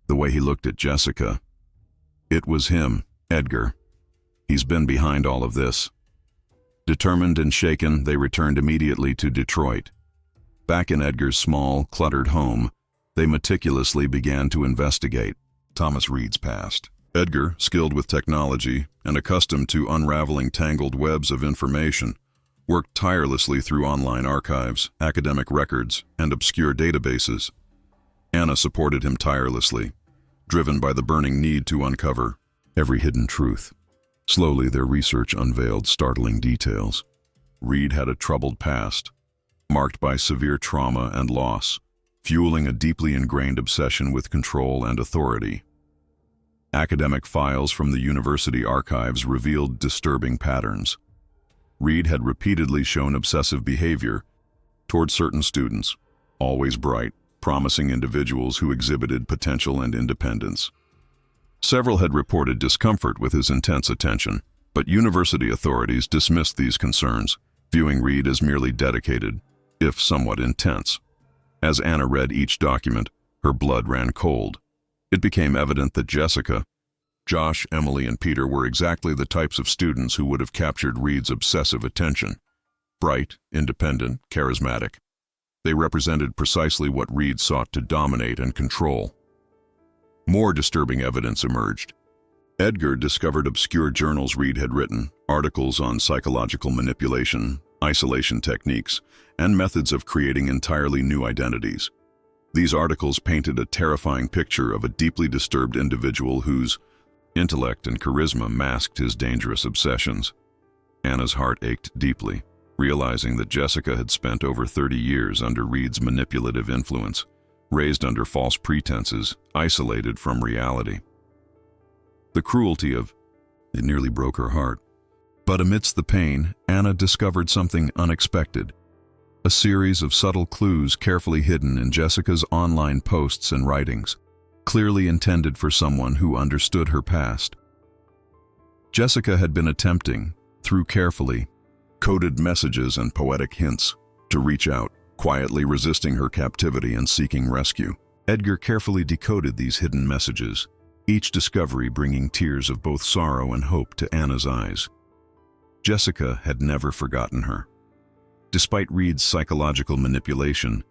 the way he looked at Jessica. "It was him, Edgar. He's been behind all of this." Determined and shaken, they returned immediately to Detroit. Back in Edgar's small, cluttered home, they meticulously began to investigate Thomas Reed's past. Edgar, skilled with technology and accustomed to unraveling tangled webs of information, worked tirelessly through online archives, academic records, and obscure databases. Anna supported him tirelessly, driven by the burning need to uncover every hidden truth. Slowly, their research unveiled startling details. Reed had a troubled past, marked by severe trauma and loss, fueling a deeply ingrained obsession with control and authority. Academic files from the university archives revealed disturbing patterns. Reed had repeatedly shown obsessive behavior toward certain students, always bright, promising individuals who exhibited potential and independence. Several had reported discomfort with his intense attention, but university authorities dismissed these concerns, viewing Reed as merely dedicated, if somewhat intense. As Anna read each document, her blood ran cold. It became evident that Jessica, Josh, Emily, and Peter were exactly the types of students who would have captured Reed's obsessive attention. Bright, independent, charismatic. They represented precisely what Reed sought to dominate and control. More disturbing evidence emerged. Edgar discovered obscure journals Reed had written, articles on psychological manipulation, isolation techniques, and methods of creating entirely new identities. These articles painted a terrifying picture of a deeply disturbed individual whose intellect and charisma masked his dangerous obsessions. Anna's heart ached deeply, realizing that Jessica had spent over 30 years under Reed's manipulative influence, raised under false pretenses, isolated from reality. The cruelty of it nearly broke her heart. But amidst the pain, Anna discovered something unexpected. A series of subtle clues carefully hidden in Jessica's online posts and writings, clearly intended for someone who understood her past. Jessica had been attempting, through carefully coded messages and poetic hints, to reach out, quietly resisting her captivity and seeking rescue. Edgar carefully decoded these hidden messages, each discovery bringing tears of both sorrow and hope to Anna's eyes. Jessica had never forgotten her. Despite Reed's psychological manipulation,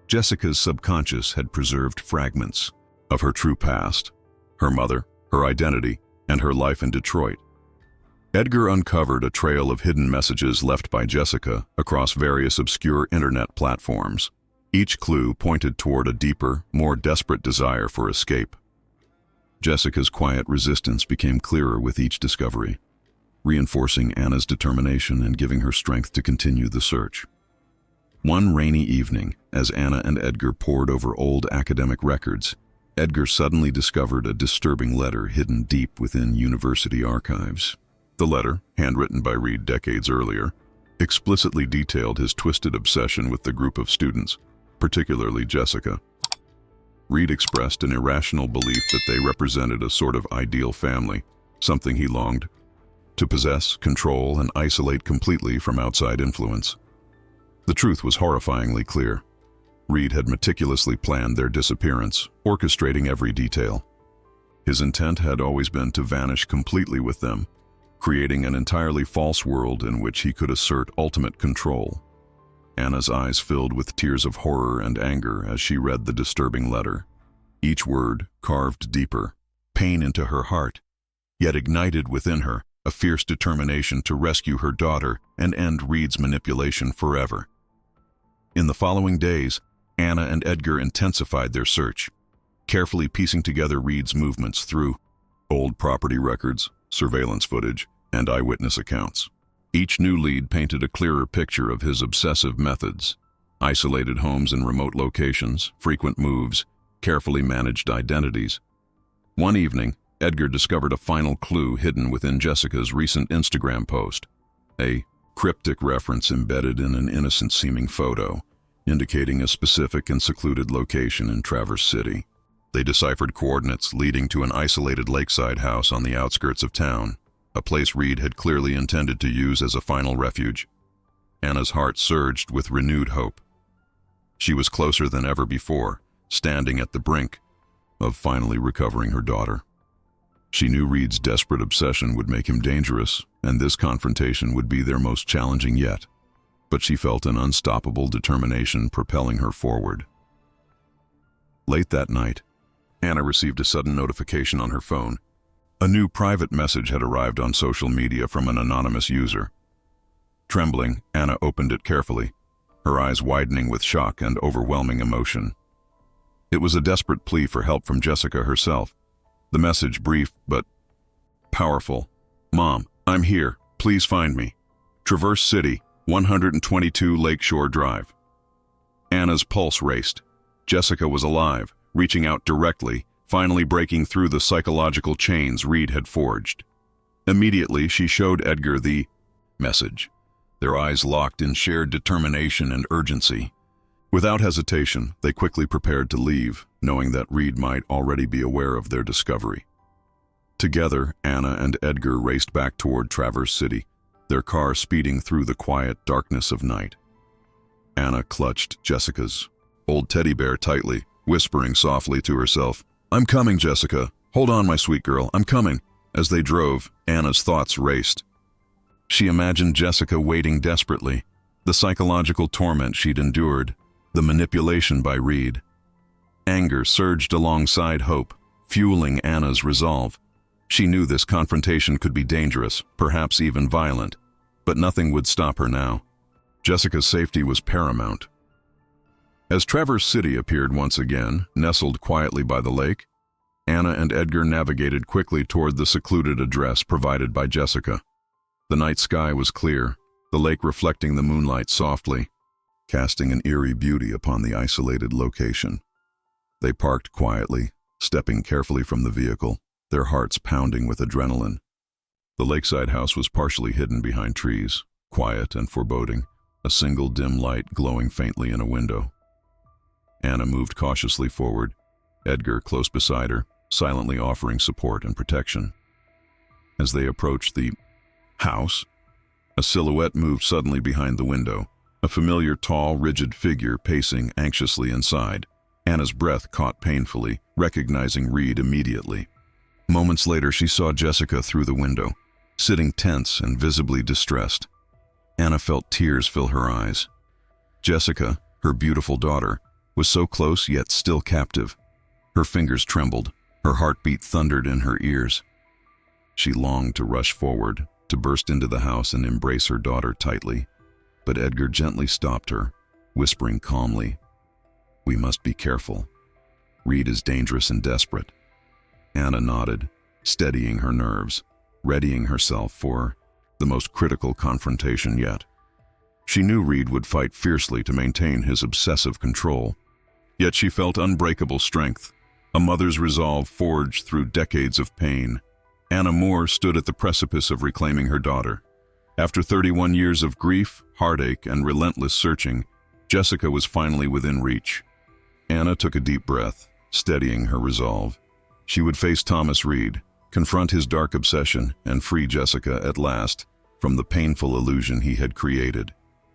Jessica's subconscious had preserved fragments of her true past, her mother, her identity, and her life in Detroit. Edgar uncovered a trail of hidden messages left by Jessica across various obscure internet platforms. Each clue pointed toward a deeper, more desperate desire for escape. Jessica's quiet resistance became clearer with each discovery, reinforcing Anna's determination and giving her strength to continue the search. One rainy evening, as Anna and Edgar pored over old academic records, Edgar suddenly discovered a disturbing letter hidden deep within university archives. The letter, handwritten by Reed decades earlier, explicitly detailed his twisted obsession with the group of students, particularly Jessica. Reed expressed an irrational belief that they represented a sort of ideal family, something he longed to possess, control, and isolate completely from outside influence. The truth was horrifyingly clear. Reed had meticulously planned their disappearance, orchestrating every detail. His intent had always been to vanish completely with them, creating an entirely false world in which he could assert ultimate control. Anna's eyes filled with tears of horror and anger as she read the disturbing letter. Each word carved deeper, pain into her heart, yet ignited within her a fierce determination to rescue her daughter and end Reed's manipulation forever. In the following days, Anna and Edgar intensified their search, carefully piecing together Reed's movements through old property records, surveillance footage, and eyewitness accounts. Each new lead painted a clearer picture of his obsessive methods: isolated homes in remote locations, frequent moves, carefully managed identities. One evening, Edgar discovered a final clue hidden within Jessica's recent Instagram post, a cryptic reference embedded in an innocent-seeming photo, indicating a specific and secluded location in Traverse City. They deciphered coordinates leading to an isolated lakeside house on the outskirts of town, a place Reed had clearly intended to use as a final refuge. Anna's heart surged with renewed hope. She was closer than ever before, standing at the brink of finally recovering her daughter. She knew Reed's desperate obsession would make him dangerous, and this confrontation would be their most challenging yet. But she felt an unstoppable determination propelling her forward. Late that night, Anna received a sudden notification on her phone. A new private message had arrived on social media from an anonymous user. Trembling, Anna opened it carefully, her eyes widening with shock and overwhelming emotion. It was a desperate plea for help from Jessica herself. The message, brief but powerful. "Mom, I'm here. Please find me. Traverse City, 122 Lakeshore Drive." Anna's pulse raced. Jessica was alive, reaching out directly, finally breaking through the psychological chains Reed had forged. Immediately, she showed Edgar the message, their eyes locked in shared determination and urgency. Without hesitation, they quickly prepared to leave, knowing that Reed might already be aware of their discovery. Together, Anna and Edgar raced back toward Traverse City, their car speeding through the quiet darkness of night. Anna clutched Jessica's old teddy bear tightly, whispering softly to herself, "I'm coming, Jessica. Hold on, my sweet girl, I'm coming." As they drove, Anna's thoughts raced. She imagined Jessica waiting desperately, the psychological torment she'd endured, the manipulation by Reed. Anger surged alongside hope, fueling Anna's resolve. She knew this confrontation could be dangerous, perhaps even violent, but nothing would stop her now. Jessica's safety was paramount. As Traverse City appeared once again, nestled quietly by the lake, Anna and Edgar navigated quickly toward the secluded address provided by Jessica. The night sky was clear, the lake reflecting the moonlight softly, casting an eerie beauty upon the isolated location. They parked quietly, stepping carefully from the vehicle, their hearts pounding with adrenaline. The lakeside house was partially hidden behind trees, quiet and foreboding, a single dim light glowing faintly in a window. Anna moved cautiously forward, Edgar close beside her, silently offering support and protection. As they approached the house, a silhouette moved suddenly behind the window, a familiar tall, rigid figure pacing anxiously inside. Anna's breath caught painfully, recognizing Reed immediately. Moments later, she saw Jessica through the window, sitting tense and visibly distressed. Anna felt tears fill her eyes. Jessica, her beautiful daughter, was so close yet still captive. Her fingers trembled, her heartbeat thundered in her ears. She longed to rush forward, to burst into the house and embrace her daughter tightly. But Edgar gently stopped her, whispering calmly, "We must be careful. Reed is dangerous and desperate." Anna nodded, steadying her nerves, readying herself for the most critical confrontation yet. She knew Reed would fight fiercely to maintain his obsessive control. Yet she felt unbreakable strength, a mother's resolve forged through decades of pain. Anna Moore stood at the precipice of reclaiming her daughter. After 31 years of grief, heartache, and relentless searching, Jessica was finally within reach. Anna took a deep breath, steadying her resolve. She would face Thomas Reed, confront his dark obsession, and free Jessica at last from the painful illusion he had created.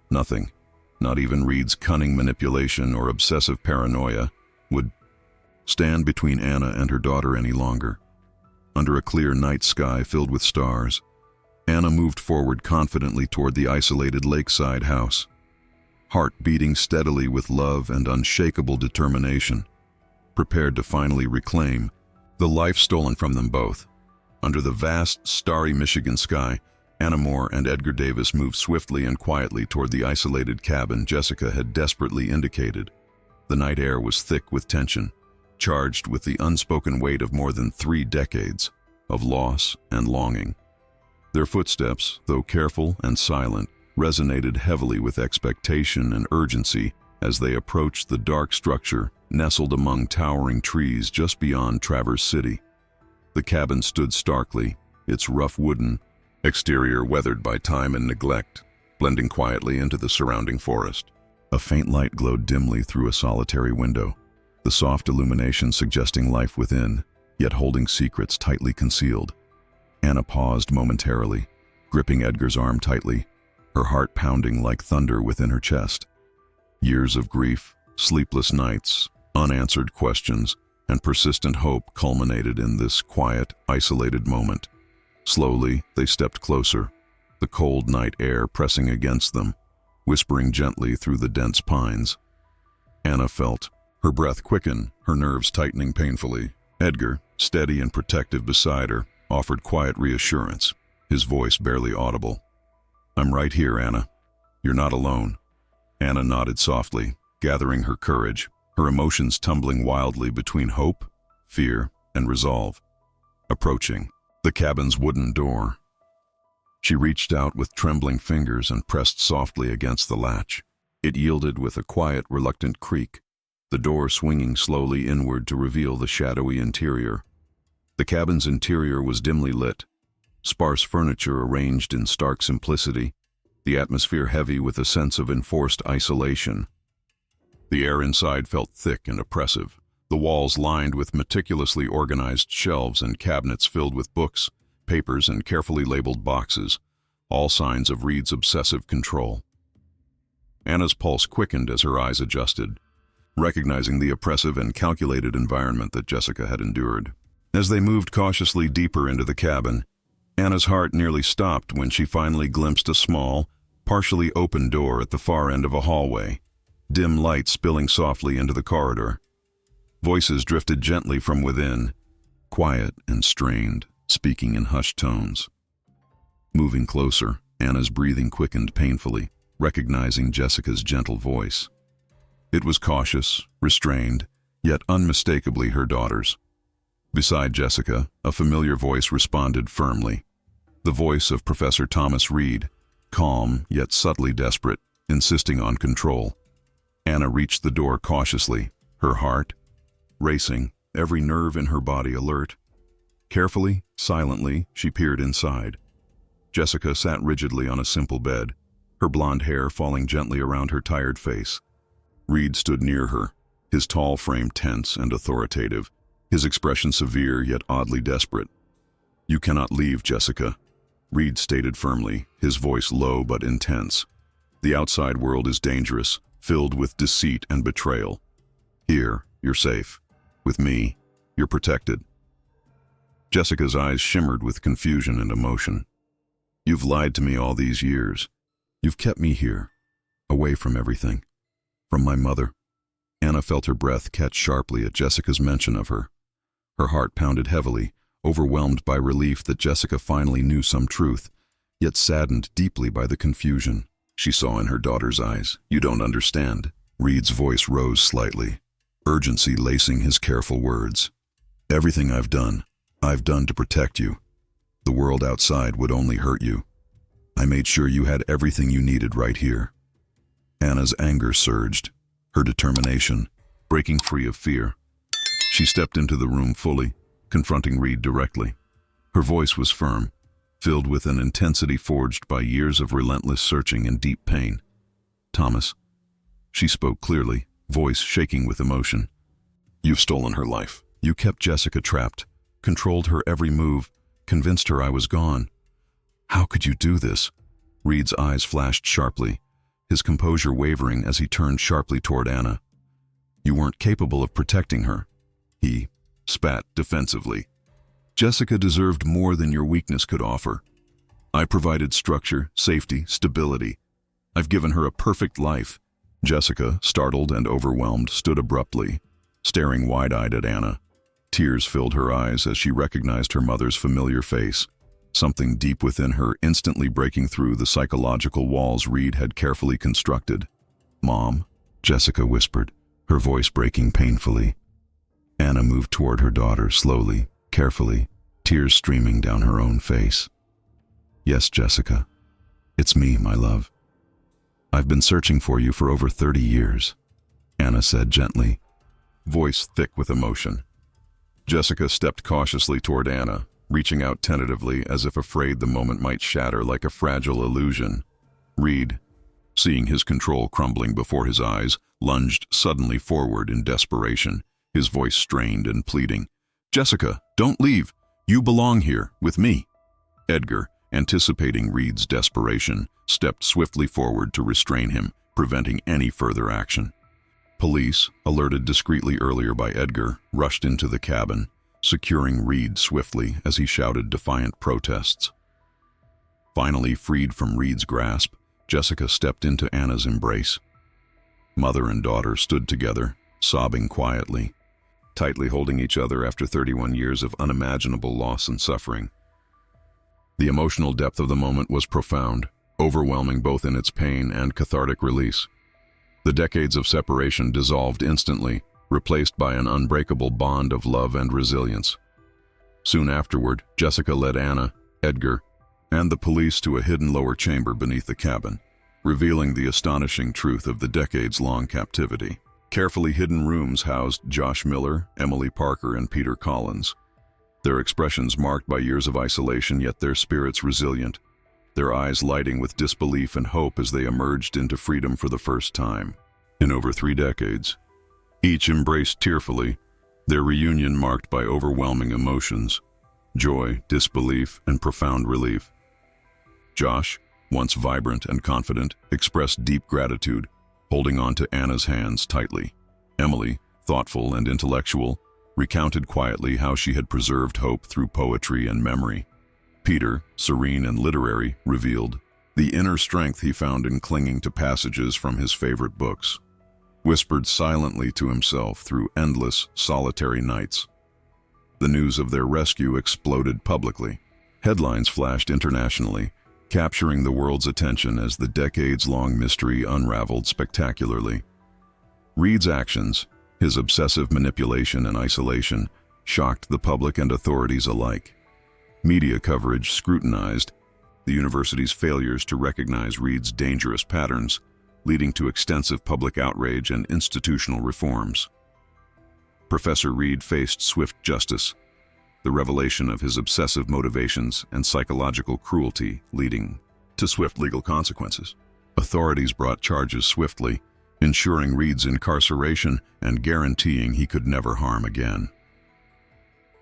Nothing, Not even Reed's cunning manipulation or obsessive paranoia would stand between Anna and her daughter any longer. Under a clear night sky filled with stars, Anna moved forward confidently toward the isolated lakeside house, heart beating steadily with love and unshakable determination, prepared to finally reclaim the life stolen from them both. Under the vast, starry Michigan sky, Anna Moore and Edgar Davis moved swiftly and quietly toward the isolated cabin Jessica had desperately indicated. The night air was thick with tension, charged with the unspoken weight of more than 3 decades of loss and longing. Their footsteps, though careful and silent, resonated heavily with expectation and urgency as they approached the dark structure nestled among towering trees just beyond Traverse City. The cabin stood starkly, its rough wooden exterior weathered by time and neglect, blending quietly into the surrounding forest. A faint light glowed dimly through a solitary window, the soft illumination suggesting life within, yet holding secrets tightly concealed. Anna paused momentarily, gripping Edgar's arm tightly, her heart pounding like thunder within her chest. Years of grief, sleepless nights, unanswered questions, and persistent hope culminated in this quiet, isolated moment. Slowly, they stepped closer, the cold night air pressing against them, whispering gently through the dense pines. Anna felt her breath quicken, her nerves tightening painfully. Edgar, steady and protective beside her, offered quiet reassurance, his voice barely audible. "I'm right here, Anna. You're not alone." Anna nodded softly, gathering her courage, her emotions tumbling wildly between hope, fear, and resolve. Approaching the cabin's wooden door, she reached out with trembling fingers and pressed softly against the latch. It yielded with a quiet, reluctant creak, the door swinging slowly inward to reveal the shadowy interior. The cabin's interior was dimly lit, sparse furniture arranged in stark simplicity, the atmosphere heavy with a sense of enforced isolation. The air inside felt thick and oppressive, the walls lined with meticulously organized shelves and cabinets filled with books, papers, and carefully labeled boxes, all signs of Reed's obsessive control. Anna's pulse quickened as her eyes adjusted, recognizing the oppressive and calculated environment that Jessica had endured. As they moved cautiously deeper into the cabin, Anna's heart nearly stopped when she finally glimpsed a small, partially open door at the far end of a hallway, dim light spilling softly into the corridor. Voices drifted gently from within, quiet and strained, speaking in hushed tones. Moving closer, Anna's breathing quickened painfully, recognizing Jessica's gentle voice. It was cautious, restrained, yet unmistakably her daughter's. Beside Jessica, a familiar voice responded firmly. The voice of Professor Thomas Reed, calm yet subtly desperate, insisting on control. Anna reached the door cautiously, her heart racing, every nerve in her body alert. Carefully, silently, she peered inside. Jessica sat rigidly on a simple bed, her blonde hair falling gently around her tired face. Reed stood near her, his tall frame tense and authoritative, his expression severe yet oddly desperate. "You cannot leave, Jessica," Reed stated firmly, his voice low but intense. "The outside world is dangerous, filled with deceit and betrayal. Here, you're safe. With me, you're protected." Jessica's eyes shimmered with confusion and emotion. "You've lied to me all these years. You've kept me here, away from everything. From my mother." Anna felt her breath catch sharply at Jessica's mention of her. Her heart pounded heavily, overwhelmed by relief that Jessica finally knew some truth, yet saddened deeply by the confusion she saw in her daughter's eyes. "You don't understand." Reed's voice rose slightly, urgency lacing his careful words. "Everything I've done to protect you. The world outside would only hurt you. I made sure you had everything you needed right here." Anna's anger surged, her determination breaking free of fear. She stepped into the room fully, confronting Reed directly. Her voice was firm, filled with an intensity forged by years of relentless searching and deep pain. "Thomas," she spoke clearly, voice shaking with emotion. "You've stolen her life. You kept Jessica trapped, controlled her every move, convinced her I was gone. How could you do this?" Reed's eyes flashed sharply, his composure wavering as he turned sharply toward Anna. "You weren't capable of protecting her," he spat defensively. "Jessica deserved more than your weakness could offer. I provided structure, safety, stability. I've given her a perfect life." Jessica, startled and overwhelmed, stood abruptly, staring wide-eyed at Anna. Tears filled her eyes as she recognized her mother's familiar face, something deep within her instantly breaking through the psychological walls Reed had carefully constructed. "Mom," Jessica whispered, her voice breaking painfully. Anna moved toward her daughter slowly, carefully, tears streaming down her own face. "Yes, Jessica. It's me, my love. I've been searching for you for over 30 years, Anna said gently, voice thick with emotion. Jessica stepped cautiously toward Anna, reaching out tentatively as if afraid the moment might shatter like a fragile illusion. Reed, seeing his control crumbling before his eyes, lunged suddenly forward in desperation, his voice strained and pleading. "Jessica, don't leave. You belong here, with me." Edgar, anticipating Reed's desperation, stepped swiftly forward to restrain him, preventing any further action. Police, alerted discreetly earlier by Edgar, rushed into the cabin, securing Reed swiftly as he shouted defiant protests. Finally freed from Reed's grasp, Jessica stepped into Anna's embrace. Mother and daughter stood together, sobbing quietly, tightly holding each other after 31 years of unimaginable loss and suffering. The emotional depth of the moment was profound, overwhelming both in its pain and cathartic release. The decades of separation dissolved instantly, replaced by an unbreakable bond of love and resilience. Soon afterward, Jessica led Anna, Edgar, and the police to a hidden lower chamber beneath the cabin, revealing the astonishing truth of the decades-long captivity. Carefully hidden rooms housed Josh Miller, Emily Parker, and Peter Collins. Their expressions marked by years of isolation, yet their spirits resilient, their eyes lighting with disbelief and hope as they emerged into freedom for the first time. In over 3 decades, each embraced tearfully, their reunion marked by overwhelming emotions, joy, disbelief, and profound relief. Josh, once vibrant and confident, expressed deep gratitude, holding on to Anna's hands tightly. Emily, thoughtful and intellectual, recounted quietly how she had preserved hope through poetry and memory. Peter, serene and literary, revealed the inner strength he found in clinging to passages from his favorite books, whispered silently to himself through endless, solitary nights. The news of their rescue exploded publicly. Headlines flashed internationally, capturing the world's attention as the decades-long mystery unraveled spectacularly. Reed's actions, his obsessive manipulation and isolation, shocked the public and authorities alike. Media coverage scrutinized the university's failures to recognize Reed's dangerous patterns, leading to extensive public outrage and institutional reforms. Professor Reed faced swift justice, the revelation of his obsessive motivations and psychological cruelty leading to swift legal consequences. Authorities brought charges swiftly, ensuring Reed's incarceration and guaranteeing he could never harm again.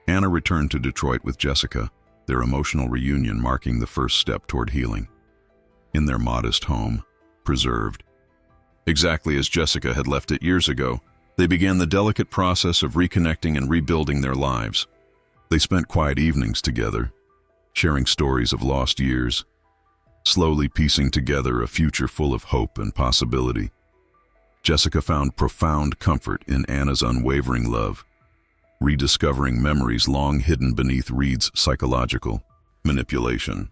Anna returned to Detroit with Jessica, their emotional reunion marking the first step toward healing. In their modest home, preserved exactly as Jessica had left it years ago, they began the delicate process of reconnecting and rebuilding their lives. They spent quiet evenings together, sharing stories of lost years, slowly piecing together a future full of hope and possibility. Jessica found profound comfort in Anna's unwavering love, rediscovering memories long hidden beneath Reed's psychological manipulation.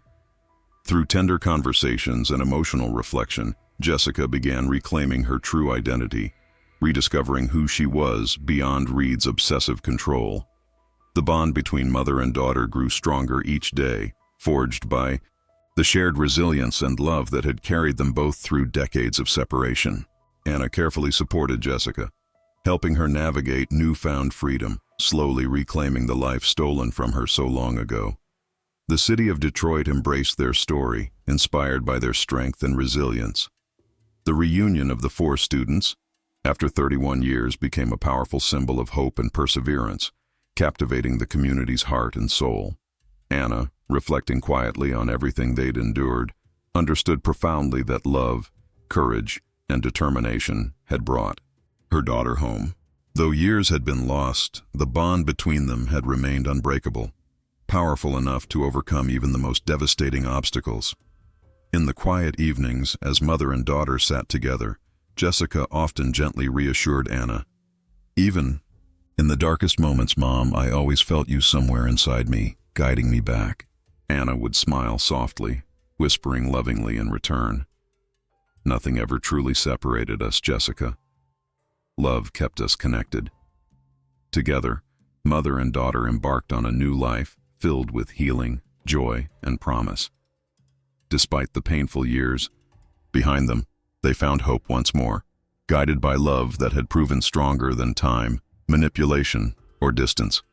Through tender conversations and emotional reflection, Jessica began reclaiming her true identity, rediscovering who she was beyond Reed's obsessive control. The bond between mother and daughter grew stronger each day, forged by the shared resilience and love that had carried them both through decades of separation. Anna carefully supported Jessica, helping her navigate newfound freedom, slowly reclaiming the life stolen from her so long ago. The city of Detroit embraced their story, inspired by their strength and resilience. The reunion of the 4 students, after 31 years, became a powerful symbol of hope and perseverance, captivating the community's heart and soul. Anna, reflecting quietly on everything they'd endured, understood profoundly that love, courage, and determination had brought her daughter home. Though years had been lost, the bond between them had remained unbreakable, powerful enough to overcome even the most devastating obstacles. In the quiet evenings, as mother and daughter sat together, Jessica often gently reassured Anna. "Even in the darkest moments, Mom, I always felt you somewhere inside me, guiding me back." Anna would smile softly, whispering lovingly in return. "Nothing ever truly separated us, Jessica. Love kept us connected." Together, mother and daughter embarked on a new life filled with healing, joy, and promise. Despite the painful years behind them, they found hope once more, guided by love that had proven stronger than time, manipulation, or distance.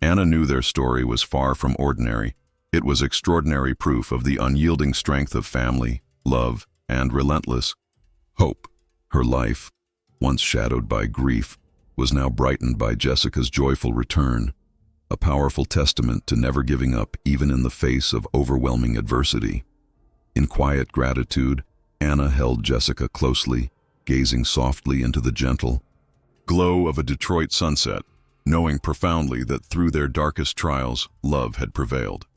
Anna knew their story was far from ordinary. It was extraordinary proof of the unyielding strength of family, love, and relentless hope. Her life, once shadowed by grief, was now brightened by Jessica's joyful return, a powerful testament to never giving up even in the face of overwhelming adversity. In quiet gratitude, Anna held Jessica closely, gazing softly into the gentle glow of a Detroit sunset, knowing profoundly that through their darkest trials, love had prevailed.